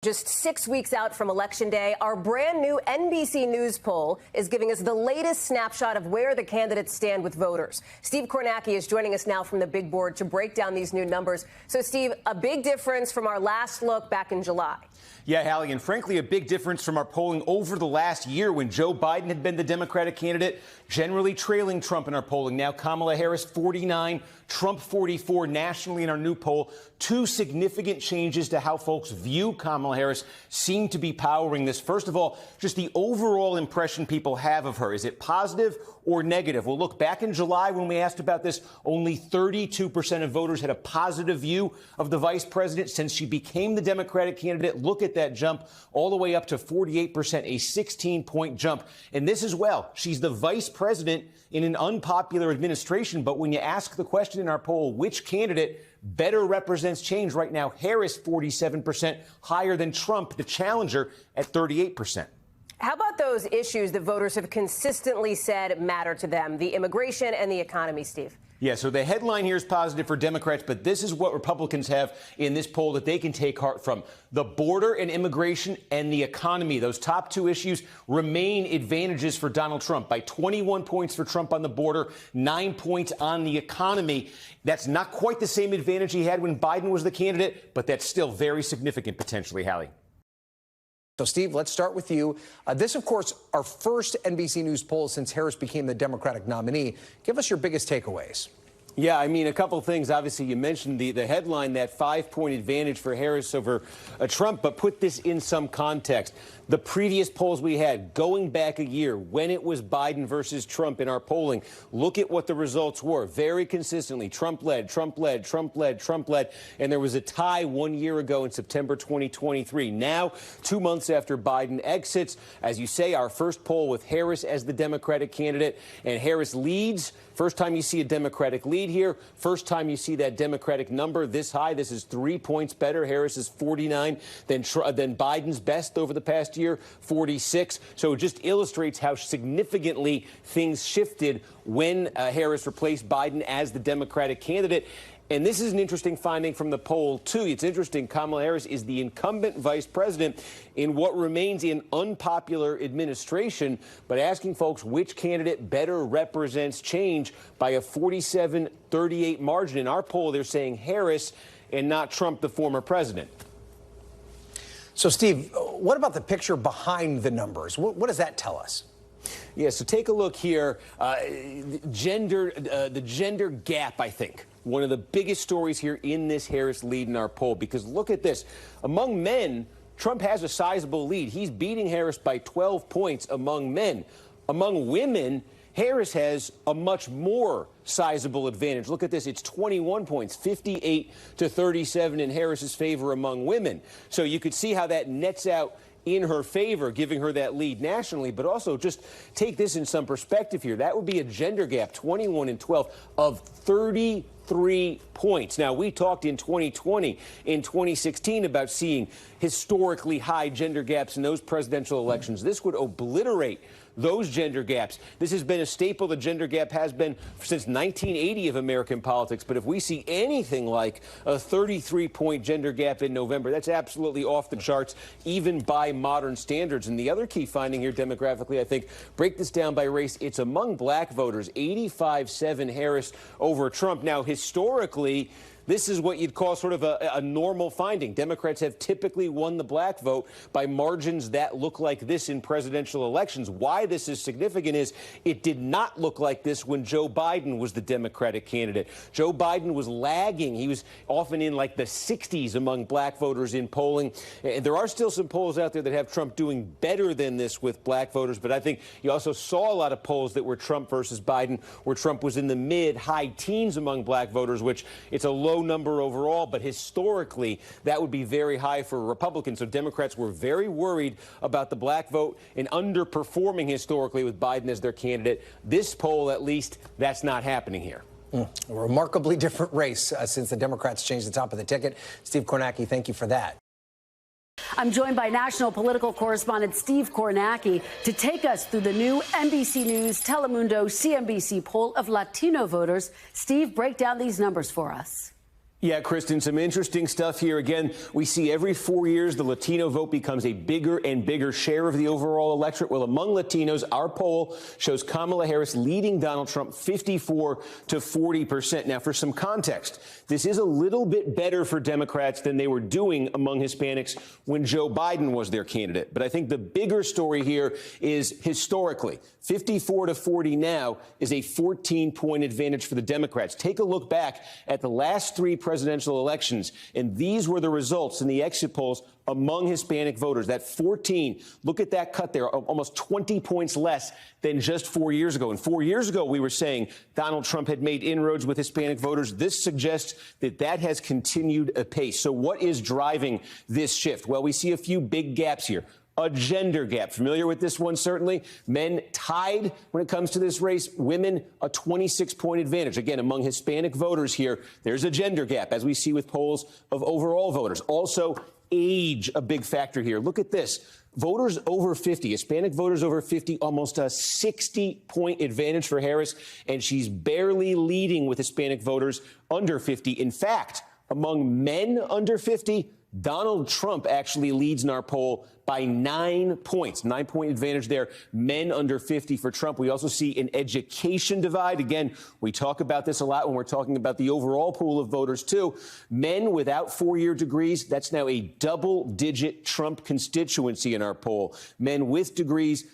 Just 6 weeks out from Election Day, our brand new NBC News poll is giving us the latest snapshot of where the candidates stand with voters. Steve Kornacki is joining us now from the big board to break down these new numbers. So, Steve, a big difference from our last look back in July. Yeah, Hallie, and frankly, a big difference from our polling over the last year when Joe Biden had been the Democratic candidate, generally trailing Trump in our polling. Now Kamala Harris, 49, Trump, 44 nationally in our new poll. Two significant changes to how folks view Kamala Harris seem to be powering this. First of all, just the overall impression people have of her. Is it positive or negative? Well, look, back in July when we asked about this, only 32% of voters had a positive view of the vice president. Since she became the Democratic candidate, look at that jump all the way up to 48%, a 16-point jump. And this as well, she's the vice president in an unpopular administration. But when you ask the question in our poll, which candidate better represents change right now, Harris, 47%, higher than Trump, the challenger, at 38%. How about those issues that voters have consistently said matter to them, the immigration and the economy, Steve? Yeah, so the headline here is positive for Democrats, but this is what Republicans have in this poll that they can take heart from. The border and immigration and the economy, those top two issues remain advantages for Donald Trump by 21 points for Trump on the border, 9 points on the economy. That's not quite the same advantage he had when Biden was the candidate, but that's still very significant potentially, Hallie. So, Steve, let's start with you. This, of course, our first NBC News poll since Harris became the Democratic nominee. Give us your biggest takeaways. Yeah, I mean, a couple of things. Obviously, you mentioned the headline, that 5-point advantage for Harris over Trump. But put this in some context. The previous polls we had going back a year when it was Biden versus Trump in our polling, look at what the results were. Very consistently, Trump led, Trump led, Trump led, Trump led. And there was a tie 1 year ago in September 2023. Now, 2 months after Biden exits, as you say, our first poll with Harris as the Democratic candidate, and Harris leads. First time you see a Democratic lead here. First time you see that Democratic number this high. This is 3 points better. Harris is 49 than Biden's best over the past year, 46. So it just illustrates how significantly things shifted when Harris replaced Biden as the Democratic candidate. And this is an interesting finding from the poll, too. It's interesting. Kamala Harris is the incumbent vice president in what remains an unpopular administration, but asking folks which candidate better represents change by a 47-38 margin. In our poll, they're saying Harris and not Trump, the former president. So, Steve, what about the picture behind the numbers? What does that tell us? Yeah, so take a look here. The gender gap, I think. One of the biggest stories here in this Harris lead in our poll, because look at this. Among men, Trump has a sizable lead. He's beating Harris by 12 points among men. Among women, Harris has a much more sizable advantage. Look at this. It's 21 points, 58-37 in Harris's favor among women. So you could see how that nets out in her favor, giving her that lead nationally. But also just take this in some perspective here. That would be a gender gap, 21 and 12, of 33 points. Now, we talked in 2020, in 2016, about seeing historically high gender gaps in those presidential elections. This would obliterate those gender gaps. This has been a staple. The gender gap has been since 1980 of American politics. But if we see anything like a 33-point gender gap in November, that's absolutely off the charts, even by modern standards. And the other key finding here demographically, I think, break this down by race, it's among black voters, 85-7 Harris over Trump. Now, historically, this is what you'd call sort of a normal finding. Democrats have typically won the black vote by margins that look like this in presidential elections. Why this is significant is it did not look like this when Joe Biden was the Democratic candidate. Joe Biden was lagging. He was often in like the 60s among black voters in polling. And there are still some polls out there that have Trump doing better than this with black voters. But I think you also saw a lot of polls that were Trump versus Biden, where Trump was in the mid-high teens among black voters, which it's a low number overall, but historically that would be very high for Republicans. So Democrats were very worried about the black vote and underperforming historically with Biden as their candidate. This poll, at least, that's not happening here. A remarkably different race since the Democrats changed the top of the ticket. Steve Kornacki, thank you for that. I'm joined by national political correspondent Steve Kornacki to take us through the new NBC News Telemundo CNBC poll of Latino voters. Steve, break down these numbers for us. Yeah, Kristen, some interesting stuff here. Again, we see every 4 years the Latino vote becomes a bigger and bigger share of the overall electorate. Well, among Latinos, our poll shows Kamala Harris leading Donald Trump 54 to 40%. Now, for some context, this is a little bit better for Democrats than they were doing among Hispanics when Joe Biden was their candidate. But I think the bigger story here is historically, 54 to 40 now is a 14-point advantage for the Democrats. Take a look back at the last three presidential elections, and these were the results in the exit polls among Hispanic voters. That 14, look at that cut there, almost 20 points less than just 4 years ago. And 4 years ago, we were saying Donald Trump had made inroads with Hispanic voters. This suggests that that has continued apace. So what is driving this shift? Well, we see a few big gaps here. A gender gap. Familiar with this one, certainly? Men tied when it comes to this race. Women, a 26-point advantage. Again, among Hispanic voters here, there's a gender gap, as we see with polls of overall voters. Also, age, a big factor here. Look at this. Voters over 50, Hispanic voters over 50, almost a 60-point advantage for Harris, and she's barely leading with Hispanic voters under 50. In fact, among men under 50, Donald Trump actually leads in our poll by 9 points, 9-point advantage there. Men under 50 for Trump. We also see an education divide. Again, we talk about this a lot when we're talking about the overall pool of voters, too. Men without four-year degrees, that's now a double-digit Trump constituency in our poll. Men with degrees,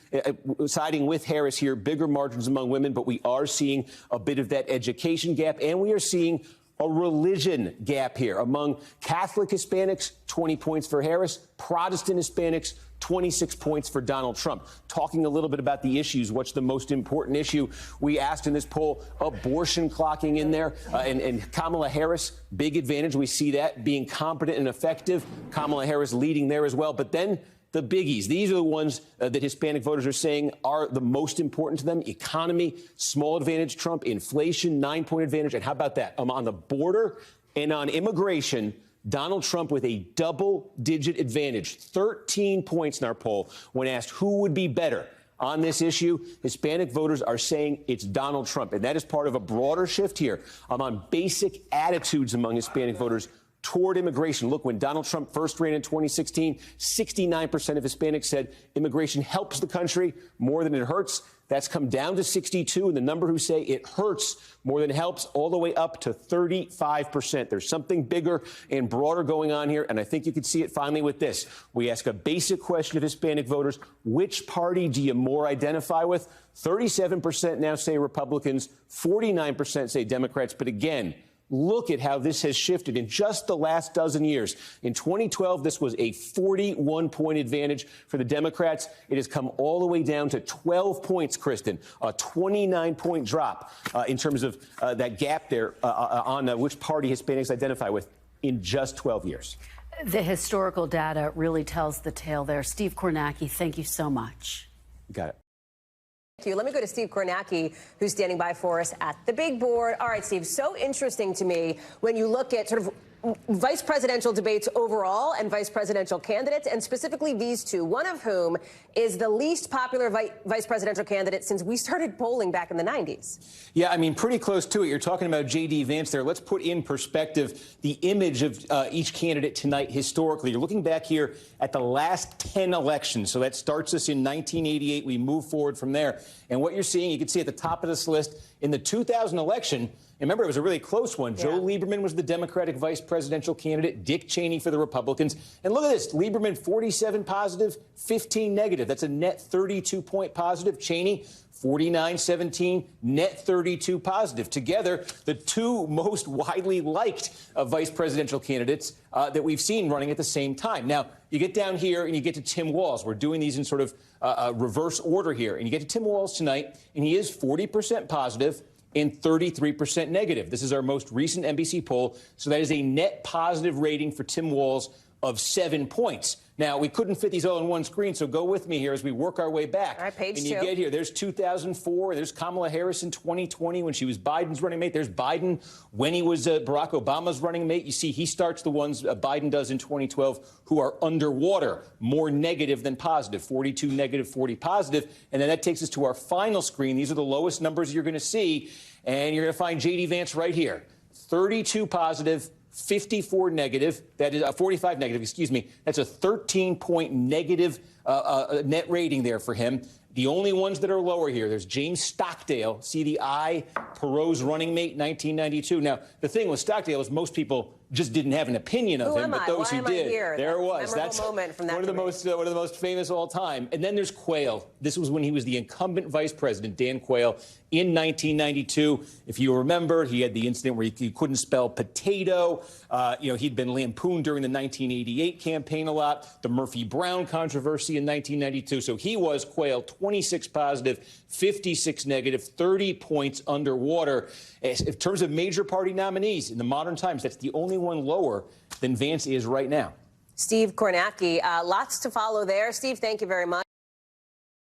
siding with Harris here, bigger margins among women, but we are seeing a bit of that education gap, and we are seeing a religion gap here. Among Catholic Hispanics, 20 points for Harris. Protestant Hispanics, 26 points for Donald Trump. Talking a little bit about the issues, what's the most important issue? We asked in this poll, abortion clocking in there, and Kamala Harris, big advantage. We see that being competent and effective. Kamala Harris leading there as well. But then the biggies. These are the ones that Hispanic voters are saying are the most important to them. Economy, small advantage Trump. Inflation, 9-point advantage. And how about that? On the border and on immigration, Donald Trump with a double-digit advantage. 13 points in our poll when asked who would be better on this issue. Hispanic voters are saying it's Donald Trump. And that is part of a broader shift here on basic attitudes among Hispanic voters toward immigration. Look, when Donald Trump first ran in 2016, 69% of Hispanics said immigration helps the country more than it hurts. That's come down to 62, and the number who say it hurts more than it helps all the way up to 35%. There's something bigger and broader going on here, and I think you can see it finally with this. We ask a basic question of Hispanic voters, which party do you more identify with? 37% now say Republicans, 49% say Democrats, but again, look at how this has shifted in just the last dozen years. In 2012, this was a 41-point advantage for the Democrats. It has come all the way down to 12 points, Kristen, a 29-point drop in terms of that gap there on which party Hispanics identify with in just 12 years. The historical data really tells the tale there. Steve Kornacki, thank you so much. You got it. Thank you. Let me go to Steve Kornacki, who's standing by for us at the big board. All right, Steve, so interesting to me when you look at sort of vice presidential debates overall and vice presidential candidates, and specifically these two, one of whom is the least popular vice presidential candidate since we started polling back in the 90s. Yeah, I mean, pretty close to it. You're talking about J.D. Vance there. Let's put in perspective the image of each candidate tonight historically. You're looking back here at the last 10 elections. So that starts us in 1988. We move forward from there. And what you're seeing, you can see at the top of this list, in the 2000 election, and remember, it was a really close one. Yeah. Joe Lieberman was the Democratic vice presidential candidate, Dick Cheney for the Republicans. And look at this, Lieberman 47 positive, 15 negative. That's a net 32-point positive. Cheney 49-17, net 32 positive. Together, the two most widely liked vice presidential candidates that we've seen running at the same time. Now, you get down here and you get to Tim Walz. We're doing these in sort of reverse order here. And you get to Tim Walz tonight, and he is 40% positive and 33% negative. This is our most recent NBC poll. So that is a net positive rating for Tim Walz of 7 points. Now, we couldn't fit these all on one screen, so go with me here as we work our way back. All right, page and you 2. get here, there's 2004, there's Kamala Harris in 2020 when she was Biden's running mate. There's Biden when he was Barack Obama's running mate. You see, he starts the ones Biden does in 2012 who are underwater, more negative than positive, 42 negative, 40 positive. And then that takes us to our final screen. These are the lowest numbers you're going to see, and you're going to find J.D. Vance right here, 32 positive, 54 negative, that is 45 negative, excuse me. That's a 13-point negative net rating there for him. The only ones that are lower here, there's James Stockdale, see the I, Perot's running mate, 1992. Now, the thing with Stockdale is most people just didn't have an opinion of him, but those who did, there it was. That's one of the most famous all time. And then there's Quayle. This was when he was the incumbent vice president, Dan Quayle, in 1992. If you remember, he had the incident where he couldn't spell potato. He'd been lampooned during the 1988 campaign a lot, the Murphy Brown controversy in 1992. So he was, Quayle, 26 positive, 56 negative, 30 points underwater. In terms of major party nominees in the modern times, that's the only one lower than Vance is right now. Steve Kornacki, lots to follow there. Steve, thank you very much.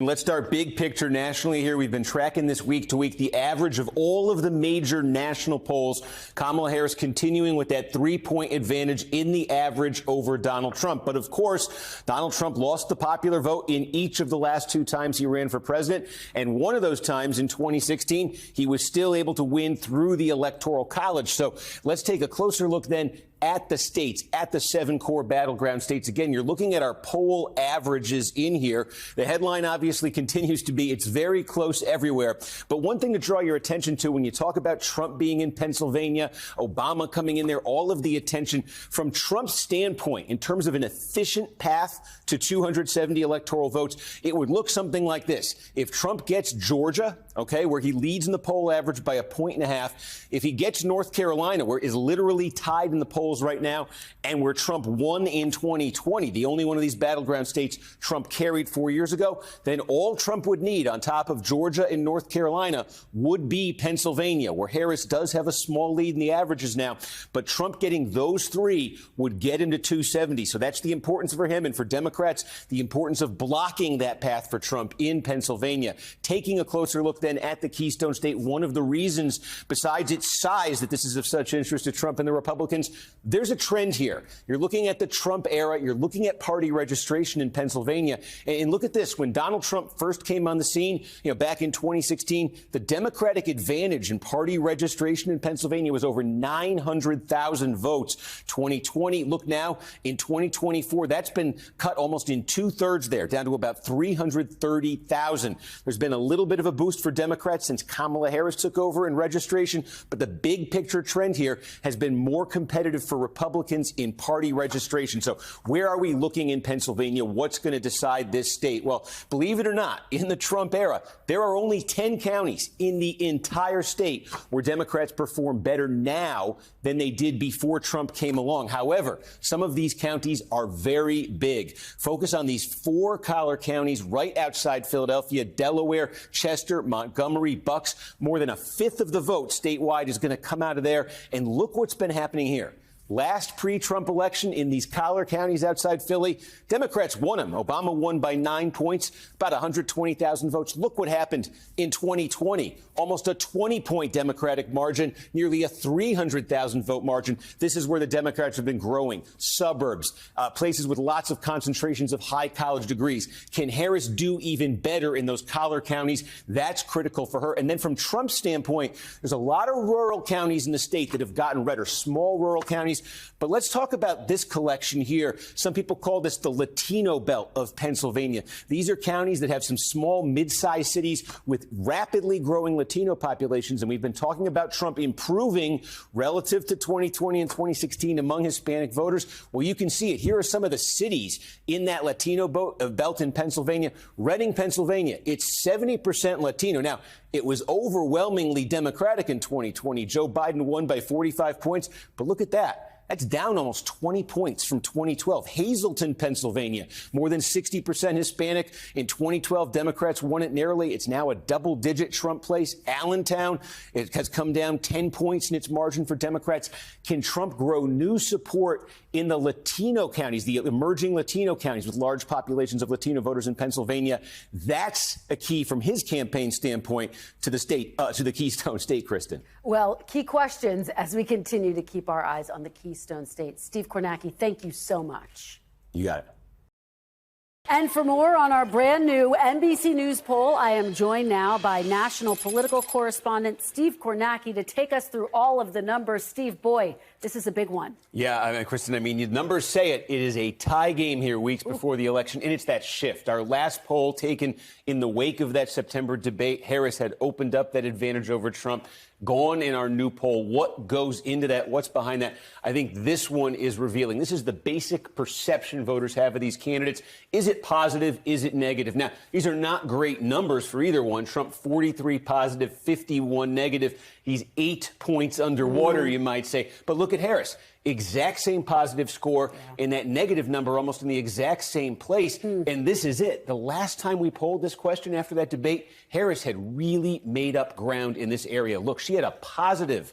Let's start big picture nationally here. We've been tracking this week to week the average of all of the major national polls. Kamala Harris continuing with that 3-point advantage in the average over Donald Trump. But of course, Donald Trump lost the popular vote in each of the last 2 times he ran for president. And one of those times in 2016, he was still able to win through the Electoral College. So let's take a closer look then at the states, at the 7 core battleground states. Again, you're looking at our poll averages in here. The headline obviously continues to be it's very close everywhere. But one thing to draw your attention to when you talk about Trump being in Pennsylvania, Obama coming in there, all of the attention from Trump's standpoint in terms of an efficient path to 270 electoral votes, it would look something like this. If Trump gets Georgia, okay, where he leads in the poll average by 1.5 points, if he gets North Carolina, where is literally tied in the polls right now, and where Trump won in 2020, the only one of these battleground states Trump carried 4 years ago, then all Trump would need on top of Georgia and North Carolina would be Pennsylvania, where Harris does have a small lead in the averages now. But Trump getting those 3 would get him to 270. So that's the importance for him. And for Democrats, the importance of blocking that path for Trump in Pennsylvania. Taking a closer look then at the Keystone State, one of the reasons, besides its size, that this is of such interest to Trump and the Republicans, there's a trend here. You're looking at the Trump era. You're looking at party registration in Pennsylvania. And look at this. When Donald Trump first came on the scene, back in 2016, the Democratic advantage in party registration in Pennsylvania was over 900,000 votes. 2020, look now, in 2024, that's been cut almost in 2/3 there, down to about 330,000. There's been a little bit of a boost for Democrats since Kamala Harris took over in registration, but the big picture trend here has been more competitive for Republicans in party registration. So where are we looking in Pennsylvania? What's going to decide this state? Well, believe it or not, in the Trump era, there are only 10 counties in the entire state where Democrats perform better now than they did before Trump came along. However, some of these counties are very big. Focus on these 4 collar counties right outside Philadelphia: Delaware, Chester, Montgomery, Bucks. More than 1/5 of the vote statewide is going to come out of there. And look what's been happening here. Last pre-Trump election in these collar counties outside Philly, Democrats won them. Obama won by 9 points, about 120,000 votes. Look what happened in 2020. Almost a 20-point Democratic margin, nearly a 300,000 vote margin. This is where the Democrats have been growing. Suburbs, places with lots of concentrations of high college degrees. Can Harris do even better in those collar counties? That's critical for her. And then from Trump's standpoint, there's a lot of rural counties in the state that have gotten redder, small rural counties. But let's talk about this collection here. Some people call this the Latino belt of Pennsylvania. These are counties that have some small, mid-sized cities with rapidly growing Latino populations. And we've been talking about Trump improving relative to 2020 and 2016 among Hispanic voters. Well, you can see it. Here are some of the cities in that Latino belt in Pennsylvania. Reading, Pennsylvania, it's 70% Latino. Now, it was overwhelmingly Democratic in 2020. Joe Biden won by 45 points. But look at that. That's down almost 20 points from 2012. Hazleton, Pennsylvania, more than 60% Hispanic. In 2012, Democrats won it narrowly. It's now a double-digit Trump place. Allentown, it has come down 10 points in its margin for Democrats. Can Trump grow new support in the Latino counties, the emerging Latino counties with large populations of Latino voters in Pennsylvania? That's a key from his campaign standpoint to the state, to the Keystone State, Kristen. Well, key questions as we continue to keep our eyes on the Keystone State. Steve Kornacki, thank you so much. You got it. And for more on our brand new NBC News poll, I am joined now by national political correspondent Steve Kornacki to take us through all of the numbers. Steve, boy, this is a big one. Yeah, I mean, Kristen, the numbers say it. It is a tie game here weeks before the election, and it's that shift. Our last poll taken in the wake of that September debate, Harris had opened up that advantage over Trump. Gone in our new poll. What goes into that? What's behind that? I think this one is revealing. This is the basic perception voters have of these candidates. Is it positive? Is it negative? Now, these are not great numbers for either one. Trump 43 positive, 51 negative. He's 8 points underwater, you might say. But look at Harris. Exact same positive score and that negative number almost in the exact same place. And this is it. The last time we polled this question after that debate, Harris had really made up ground in this area. Look, she had a positive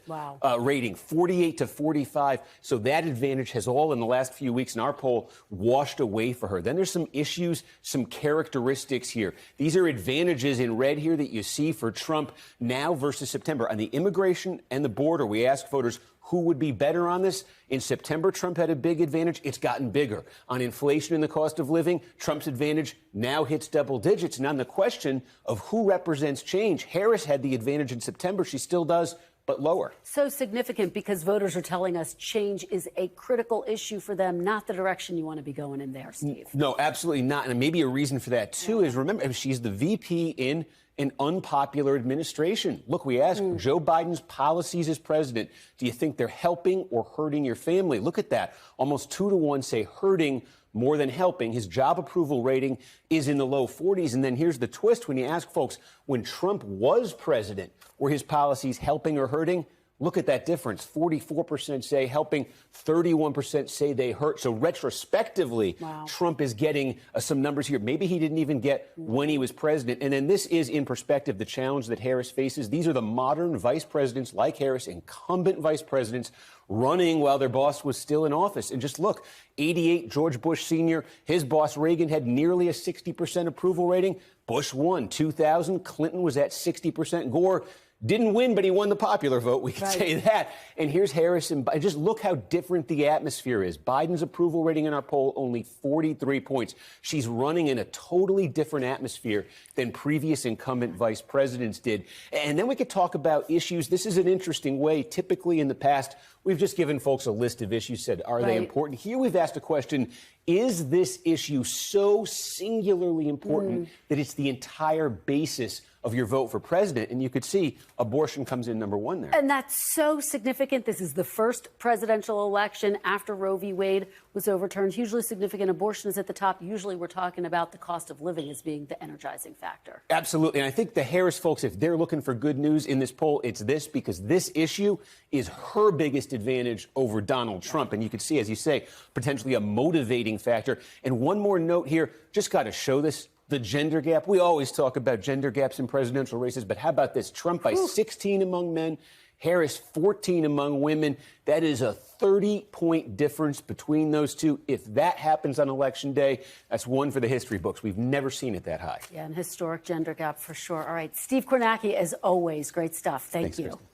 rating, 48 to 45. So that advantage has all in the last few weeks in our poll washed away for her. Then there's some issues, some characteristics here. These are advantages in red here that you see for Trump now versus September. On the immigration and the border, we ask voters, who would be better on this? In September, Trump had a big advantage. It's gotten bigger. On inflation and the cost of living, Trump's advantage now hits double digits. And on the question of who represents change, Harris had the advantage in September. She still does, but lower. So significant because voters are telling us change is a critical issue for them, not the direction you want to be going in there, Steve. No, absolutely not. And maybe a reason for that, too, is remember, she's the VP in an unpopular administration. Look, we asked Joe Biden's policies as president. Do you think they're helping or hurting your family? Look at that. Almost 2 to 1 say hurting more than helping. His job approval rating is in the low 40s. And then here's the twist. When you ask folks, when Trump was president, were his policies helping or hurting? Look at that difference. 44% say helping, 31% say they hurt. So retrospectively, Trump is getting some numbers here. Maybe he didn't even get when he was president. And then this is, in perspective, the challenge that Harris faces. These are the modern vice presidents like Harris, incumbent vice presidents, running while their boss was still in office. And just look, 88, George Bush Sr., his boss Reagan had nearly a 60% approval rating. Bush won. 2000, Clinton was at 60%. Gore didn't win, but he won the popular vote. We can say that. And here's Harris. And just look how different the atmosphere is. Biden's approval rating in our poll, only 43 points. She's running in a totally different atmosphere than previous incumbent vice presidents did. And then we could talk about issues. This is an interesting way. Typically in the past, we've just given folks a list of issues, said, are they important? Here we've asked a question, is this issue so singularly important that it's the entire basis of your vote for president? And you could see abortion comes in number 1 there. And that's so significant. This is the first presidential election after Roe v. Wade was overturned. Hugely significant. Abortion is at the top. Usually we're talking about the cost of living as being the energizing factor. Absolutely. And I think the Harris folks, if they're looking for good news in this poll, it's this, because this issue is her biggest advantage over Donald Trump. And you can see, as you say, potentially a motivating factor. And one more note here, just got to show this. The gender gap. We always talk about gender gaps in presidential races, but how about this? Trump by 16 among men, Harris 14 among women. That is a 30-point difference between those two. If that happens on Election Day, that's one for the history books. We've never seen it that high. Yeah, an historic gender gap for sure. All right, Steve Kornacki, as always, great stuff. Thanks, you. Kristen.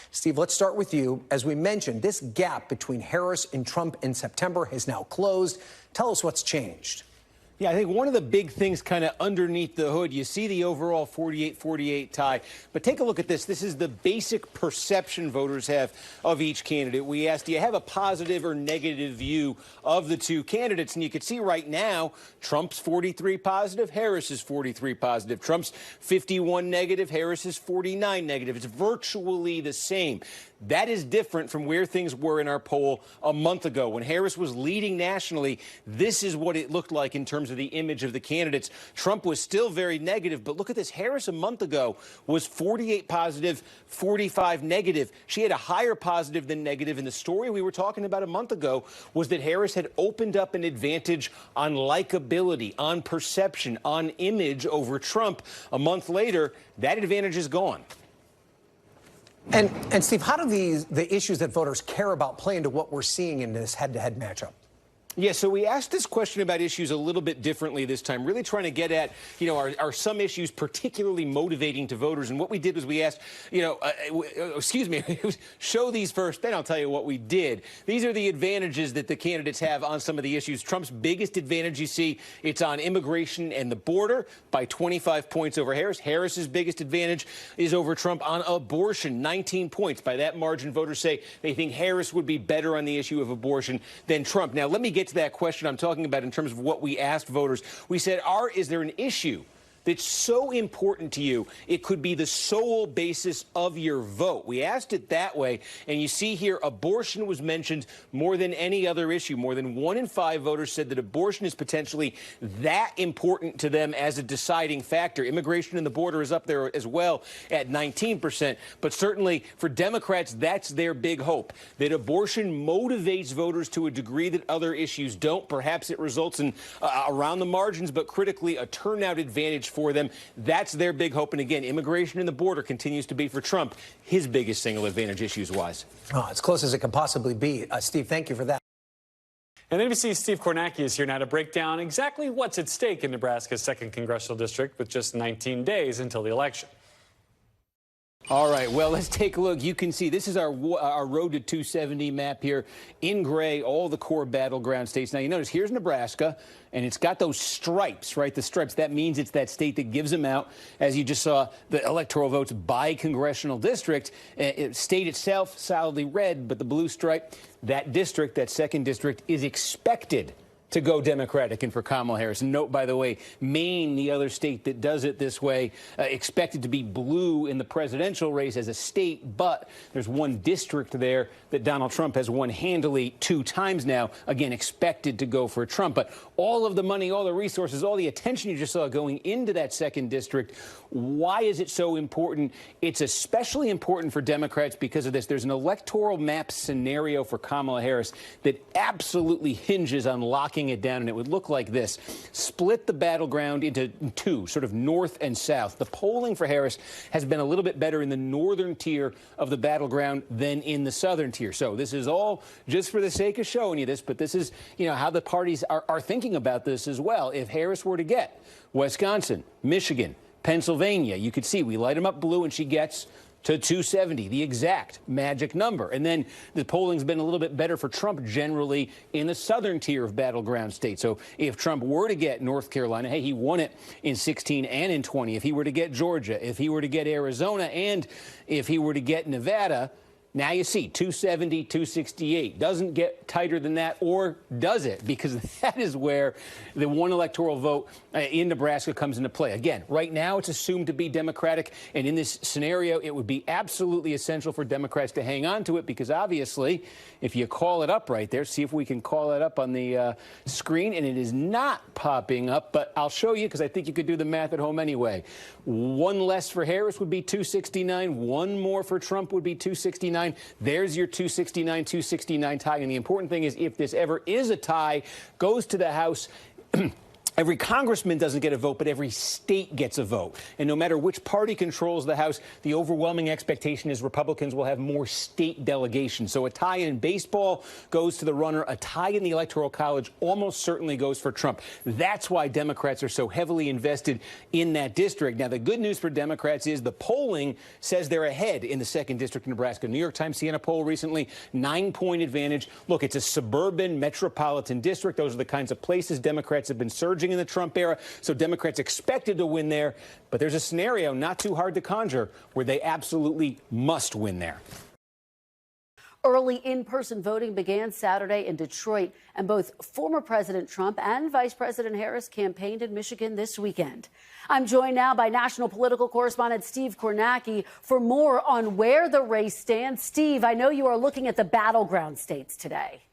Steve, let's start with you. As we mentioned, this gap between Harris and Trump in September has now closed. Tell us what's changed. Yeah, I think one of the big things kind of underneath the hood, you see the overall 48-48 tie, but take a look at this. This is the basic perception voters have of each candidate. We asked, do you have a positive or negative view of the two candidates? And you can see right now, Trump's 43 positive, Harris is 43 positive. Trump's 51 negative, Harris is 49 negative. It's virtually the same. That is different from where things were in our poll a month ago. When Harris was leading nationally, this is what it looked like in terms of the image of the candidates. Trump was still very negative, but look at this. Harris a month ago was 48 positive, 45 negative. She had a higher positive than negative, and the story we were talking about a month ago was that Harris had opened up an advantage on likability, on perception, on image over Trump. A month later, that advantage is gone. And Steve, how do the issues that voters care about play into what we're seeing in this head-to-head matchup? Yeah, so we asked this question about issues a little bit differently this time, really trying to get at, are some issues particularly motivating to voters? And what we did was we asked, show these first, then I'll tell you what we did. These are the advantages that the candidates have on some of the issues. Trump's biggest advantage, you see, it's on immigration and the border by 25 points over Harris. Harris's biggest advantage is over Trump on abortion, 19 points. By that margin, voters say they think Harris would be better on the issue of abortion than Trump. Now, let me get to that question I'm talking about in terms of what we asked voters. We said, is there an issue that's so important to you it could be the sole basis of your vote? We asked it that way, and you see here abortion was mentioned more than any other issue. More than 1 in 5 voters said that abortion is potentially that important to them as a deciding factor. Immigration and the border is up there as well at 19%, but certainly for Democrats, that's their big hope, that abortion motivates voters to a degree that other issues don't. Perhaps it results in around the margins, but critically a turnout advantage for them. That's their big hope. And again, immigration and the border continues to be for Trump his biggest single advantage issues-wise. Oh, as close as it can possibly be. Steve, thank you for that. And NBC's Steve Kornacki is here now to break down exactly what's at stake in Nebraska's 2nd congressional district with just 19 days until the election. All right, well, let's take a look. You can see this is our road to 270 map here in gray, all the core battleground states. Now, you notice here's Nebraska, and it's got those stripes, right? The stripes, that means it's that state that gives them out, as you just saw, the electoral votes by congressional district. State itself, solidly red, but the blue stripe, that district, that 2nd district, is expected to go Democratic and for Kamala Harris. And note, by the way, Maine, the other state that does it this way, expected to be blue in the presidential race as a state, but there's one district there that Donald Trump has won handily 2 times now, again, expected to go for Trump. But all of the money, all the resources, all the attention you just saw going into that 2nd district, why is it so important? It's especially important for Democrats because of this. There's an electoral map scenario for Kamala Harris that absolutely hinges on locking it down, and it would look like this. Split the battleground into 2, sort of north and south. The polling for Harris has been a little bit better in the northern tier of the battleground than in the southern tier. So this is all just for the sake of showing you this, but this is, how the parties are thinking about this as well. If Harris were to get Wisconsin, Michigan, Pennsylvania, you could see we light them up blue and she gets to 270, the exact magic number. And then the polling's been a little bit better for Trump generally in the southern tier of battleground states. So if Trump were to get North Carolina, hey, he won it in 16 and in 20. If he were to get Georgia, if he were to get Arizona, and if he were to get Nevada, now you see 270, 268. Doesn't get tighter than that, or does it? Because that is where the one electoral vote in Nebraska comes into play. Again, right now it's assumed to be Democratic, and in this scenario, it would be absolutely essential for Democrats to hang on to it because obviously, if you call it up right there, see if we can call it up on the screen, and it is not popping up, but I'll show you because I think you could do the math at home anyway. 1 less for Harris would be 269. 1 more for Trump would be 269. There's your 269, 269 tie. And the important thing is if this ever is a tie, goes to the House, every congressman doesn't get a vote, but every state gets a vote. And no matter which party controls the House, the overwhelming expectation is Republicans will have more state delegations. So a tie in baseball goes to the runner. A tie in the Electoral College almost certainly goes for Trump. That's why Democrats are so heavily invested in that district. Now, the good news for Democrats is the polling says they're ahead in the 2nd district in Nebraska. New York Times Siena poll recently, 9-point advantage. Look, it's a suburban metropolitan district. Those are the kinds of places Democrats have been surging in the Trump era, so Democrats expected to win there, but there's a scenario not too hard to conjure where they absolutely must win there. Early in-person voting began Saturday in Detroit, and both former President Trump and Vice President Harris campaigned in Michigan this weekend. I'm joined now by national political correspondent Steve Kornacki for more on where the race stands. Steve, I know you are looking at the battleground states today.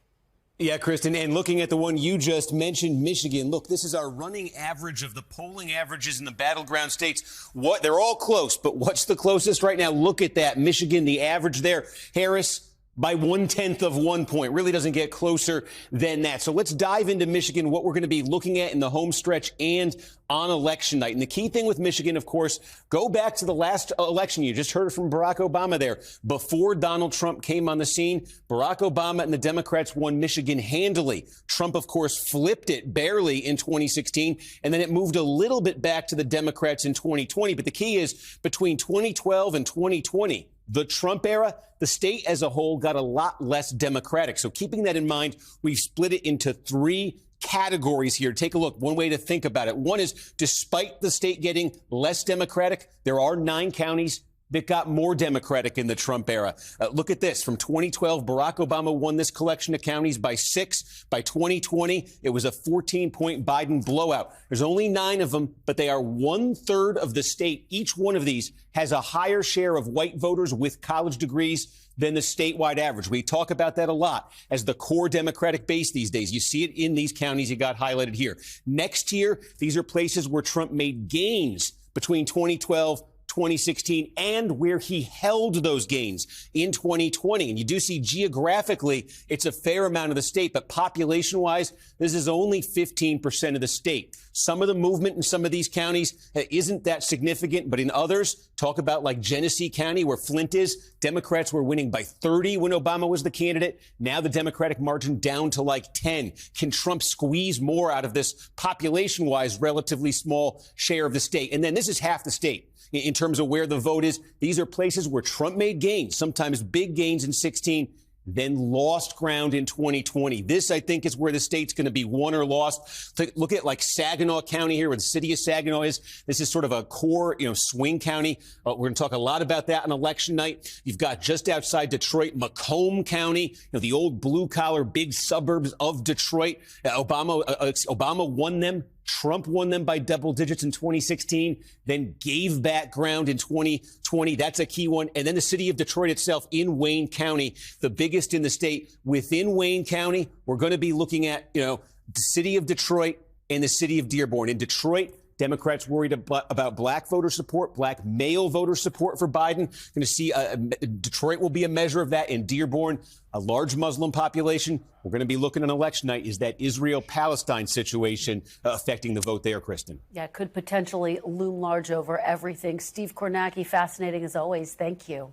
Yeah, Kristen, and looking at the one you just mentioned, Michigan, look, this is our running average of the polling averages in the battleground states. They're all close, but what's the closest right now? Look at that. Michigan, the average there. Harris, by 1/10 of 1 point. Really doesn't get closer than that. So let's dive into Michigan, what we're going to be looking at in the home stretch and on election night. And the key thing with Michigan, of course, go back to the last election. You just heard from Barack Obama there. Before Donald Trump came on the scene, Barack Obama and the Democrats won Michigan handily. Trump, of course, flipped it barely in 2016, and then it moved a little bit back to the Democrats in 2020. But the key is between 2012 and 2020, the Trump era, the state as a whole got a lot less Democratic. So keeping that in mind, we've split it into three categories here. Take a look. One way to think about it. One is, despite the state getting less Democratic, there are 9 counties that got more Democratic in the Trump era. Look at this. From 2012, Barack Obama won this collection of counties by 6. By 2020, it was a 14-point Biden blowout. There's only 9 of them, but they are 1/3 of the state. Each one of these has a higher share of white voters with college degrees than the statewide average. We talk about that a lot as the core Democratic base these days. You see it in these counties you got highlighted here. Next year, these are places where Trump made gains between 2012 2016 and where he held those gains in 2020. And you do see geographically, it's a fair amount of the state, but population-wise, this is only 15% of the state. Some of the movement in some of these counties isn't that significant, but in others, talk about like Genesee County, where Flint is, Democrats were winning by 30 when Obama was the candidate. Now the Democratic margin down to like 10. Can Trump squeeze more out of this population-wise relatively small share of the state? And then this is half the state. In terms of where the vote is, these are places where Trump made gains, sometimes big gains in 16, then lost ground in 2020. This, I think, is where the state's going to be won or lost. Look at like Saginaw County here, where the city of Saginaw is. This is sort of a core, swing county. We're going to talk a lot about that on election night. You've got just outside Detroit, Macomb County, the old blue-collar big suburbs of Detroit. Obama won them. Trump won them by double digits in 2016, then gave back ground in 2020. That's a key one. And then the city of Detroit itself in Wayne County, the biggest in the state. Within Wayne County, we're going to be looking at, the city of Detroit and the city of Dearborn. In Detroit, Democrats worried about black voter support, black male voter support for Biden. Going to see Detroit will be a measure of that. In Dearborn, a large Muslim population. We're going to be looking on election night. Is that Israel-Palestine situation affecting the vote there, Kristen? Yeah, could potentially loom large over everything. Steve Kornacki, fascinating as always. Thank you.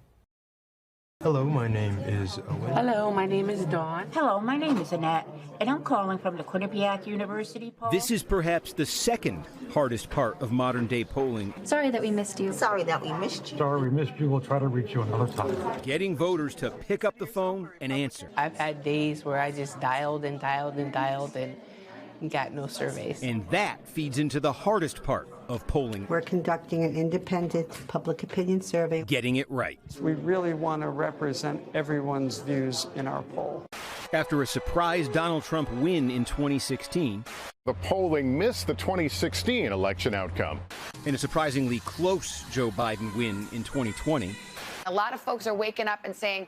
Hello, my name is Owen. Hello, my name is Dawn. Hello, my name is Annette, and I'm calling from the Quinnipiac University poll. This is perhaps the second hardest part of modern-day polling. Sorry that we missed you. Sorry that we missed you. Sorry we missed you. We'll try to reach you another time. Getting voters to pick up the phone and answer. I've had days where I just dialed and got no surveys. And that feeds into the hardest part of polling. We're conducting an independent public opinion survey. Getting it right. We really want to represent everyone's views in our poll. After a surprise Donald Trump win in 2016. The polling missed the 2016 election outcome. And a surprisingly close Joe Biden win in 2020. A lot of folks are waking up and saying,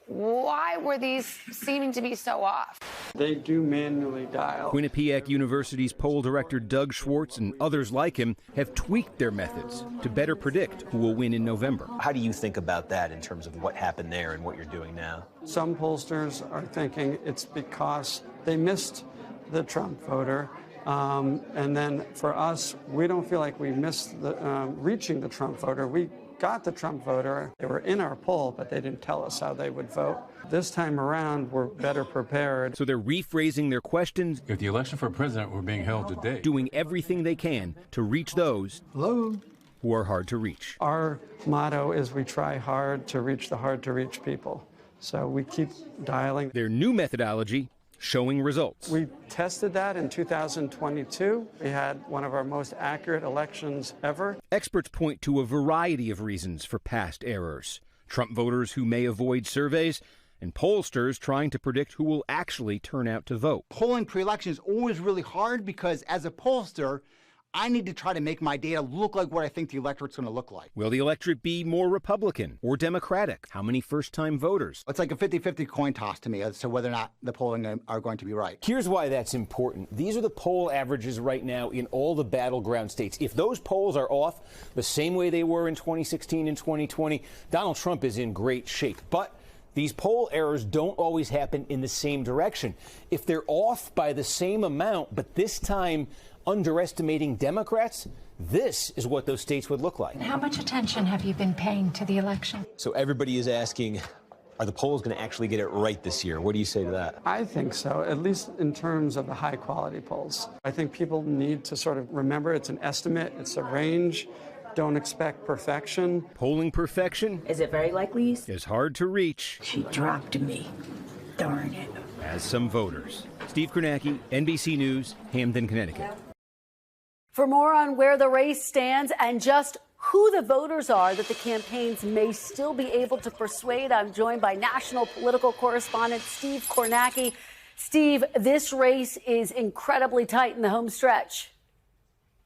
why were these seeming to be so off? They do manually dial. Quinnipiac University's poll director Doug Schwartz and others like him have tweaked their methods to better predict who will win in November. How do you think about that in terms of what happened there and what you're doing now? Some pollsters are thinking it's because they missed the Trump voter. And then for us, we don't feel like we missed reaching the Trump voter. We got the Trump voter. They were in our poll, but they didn't tell us how they would vote. This time around, we're better prepared. So they're rephrasing their questions. If the election for president were being held today. Doing everything they can to reach those who are hard to reach. Our motto is we try hard to reach the hard to reach people. So we keep dialing. Their new methodology showing results. We tested that in 2022. We had one of our most accurate elections ever. Experts point to a variety of reasons for past errors. Trump voters who may avoid surveys, and pollsters trying to predict who will actually turn out to vote. Polling pre-election is always really hard because as a pollster, I need to try to make my data look like what I think the electorate's going to look like. Will the electorate be more Republican or Democratic? How many first-time voters? It's like a 50-50 coin toss to me as to whether or not the polling are going to be right. Here's why that's important. These are the poll averages right now in all the battleground states. If those polls are off the same way they were in 2016 and 2020, Donald Trump is in great shape. But these poll errors don't always happen in the same direction. If they're off by the same amount, but this time underestimating Democrats, this is what those states would look like. How much attention have you been paying to the election? So everybody is asking, are the polls going to actually get it right this year? What do you say to that? I think so, at least in terms of the high-quality polls. I think people need to sort of remember it's an estimate, it's a range. Don't expect perfection. Polling perfection? Is it very likely? Is hard to reach. She dropped me. Darn it. As some voters. Steve Kornacki, NBC News, Hamden, Connecticut. For more on where the race stands and just who the voters are that the campaigns may still be able to persuade, I'm joined by national political correspondent Steve Kornacki. Steve, this race is incredibly tight in the home stretch.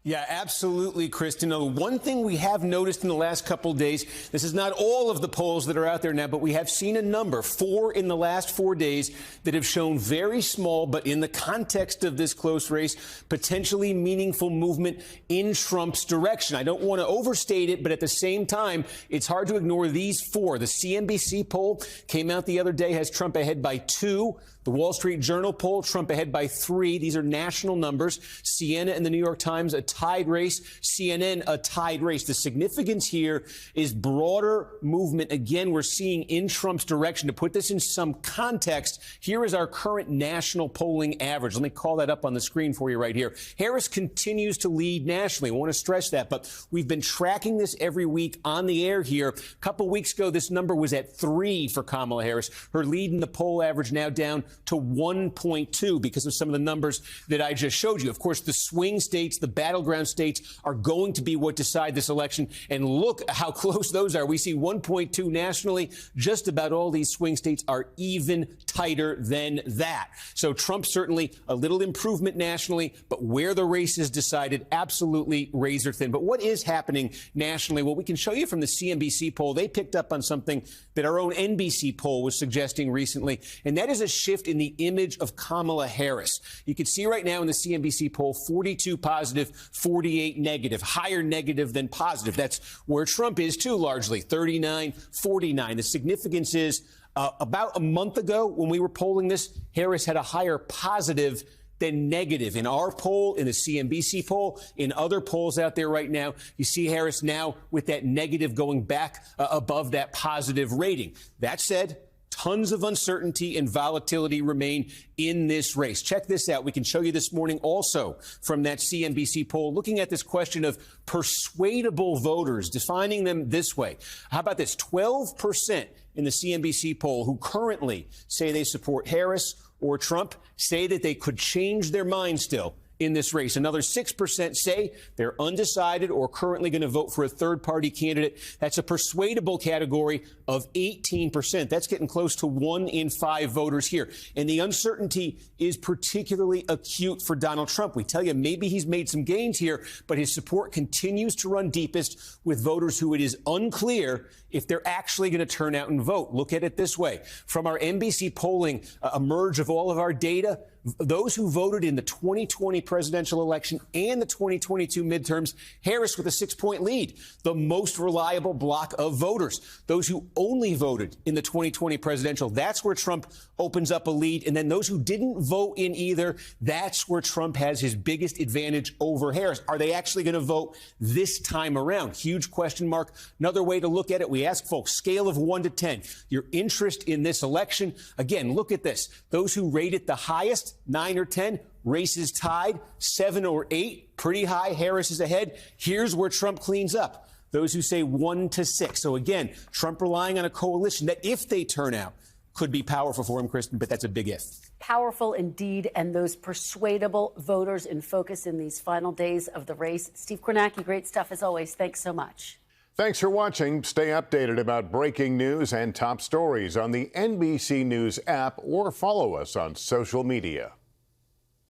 Yeah, absolutely, Kristen. One thing we have noticed in the last couple of days, this is not all of the polls that are out there now, but we have seen a number, 4 in the last 4 days, that have shown very small, but in the context of this close race, potentially meaningful movement in Trump's direction. I don't want to overstate it, but at the same time, it's hard to ignore these 4. The CNBC poll came out the other day, has Trump ahead by 2. The Wall Street Journal poll, Trump ahead by 3. These are national numbers. Siena and the New York Times, a tied race. CNN, a tied race. The significance here is broader movement. Again, we're seeing in Trump's direction. To put this in some context, here is our current national polling average. Let me call that up on the screen for you right here. Harris continues to lead nationally. I want to stress that, but we've been tracking this every week on the air here. A couple weeks ago, this number was at 3 for Kamala Harris. Her lead in the poll average now down to 1.2 because of some of the numbers that I just showed you. Of course, the swing states, the battleground states are going to be what decide this election. And look how close those are. We see 1.2 nationally. Just about all these swing states are even tighter than that. So Trump certainly a little improvement nationally, but where the race is decided, absolutely razor thin. But what is happening nationally? Well, we can show you from the CNBC poll. They picked up on something that our own NBC poll was suggesting recently, and that is a shift in the image of Kamala Harris. You can see right now in the CNBC poll, 42 positive, 48 negative, higher negative than positive. That's where Trump is, too, largely, 39, 49. The significance is about a month ago when we were polling this, Harris had a higher positive than negative. In our poll, in the CNBC poll, in other polls out there right now, you see Harris now with that negative going back above that positive rating. That said, tons of uncertainty and volatility remain in this race. Check this out. We can show you this morning also from that CNBC poll, looking at this question of persuadable voters, defining them this way. How about this? 12% in the CNBC poll who currently say they support Harris or Trump say that they could change their mind still in this race. Another 6% say they're undecided or currently going to vote for a third-party candidate. That's a persuadable category of 18%. That's getting close to 1 in 5 voters here. And the uncertainty is particularly acute for Donald Trump. We tell you maybe he's made some gains here, but his support continues to run deepest with voters who it is unclear if they're actually going to turn out and vote. Look at it this way. From our NBC polling, a merge of all of our data, those who voted in the 2020 presidential election and the 2022 midterms, Harris with a 6-point lead, the most reliable block of voters. Those who only voted in the 2020 presidential, that's where Trump opens up a lead. And then those who didn't vote in either, that's where Trump has his biggest advantage over Harris. Are they actually going to vote this time around? Huge question mark. Another way to look at it, we ask folks, scale of 1 to 10, your interest in this election. Again, look at this. Those who rate it the highest, 9 or 10, races tied, 7 or 8, pretty high. Harris is ahead. Here's where Trump cleans up. Those who say 1 to 6. So again, Trump relying on a coalition that if they turn out could be powerful for him, Kristen, but that's a big if. Powerful indeed, and those persuadable voters in focus in these final days of the race. Steve Kornacki, great stuff as always. Thanks so much. Thanks for watching. Stay updated about breaking news and top stories on the NBC News app or follow us on social media.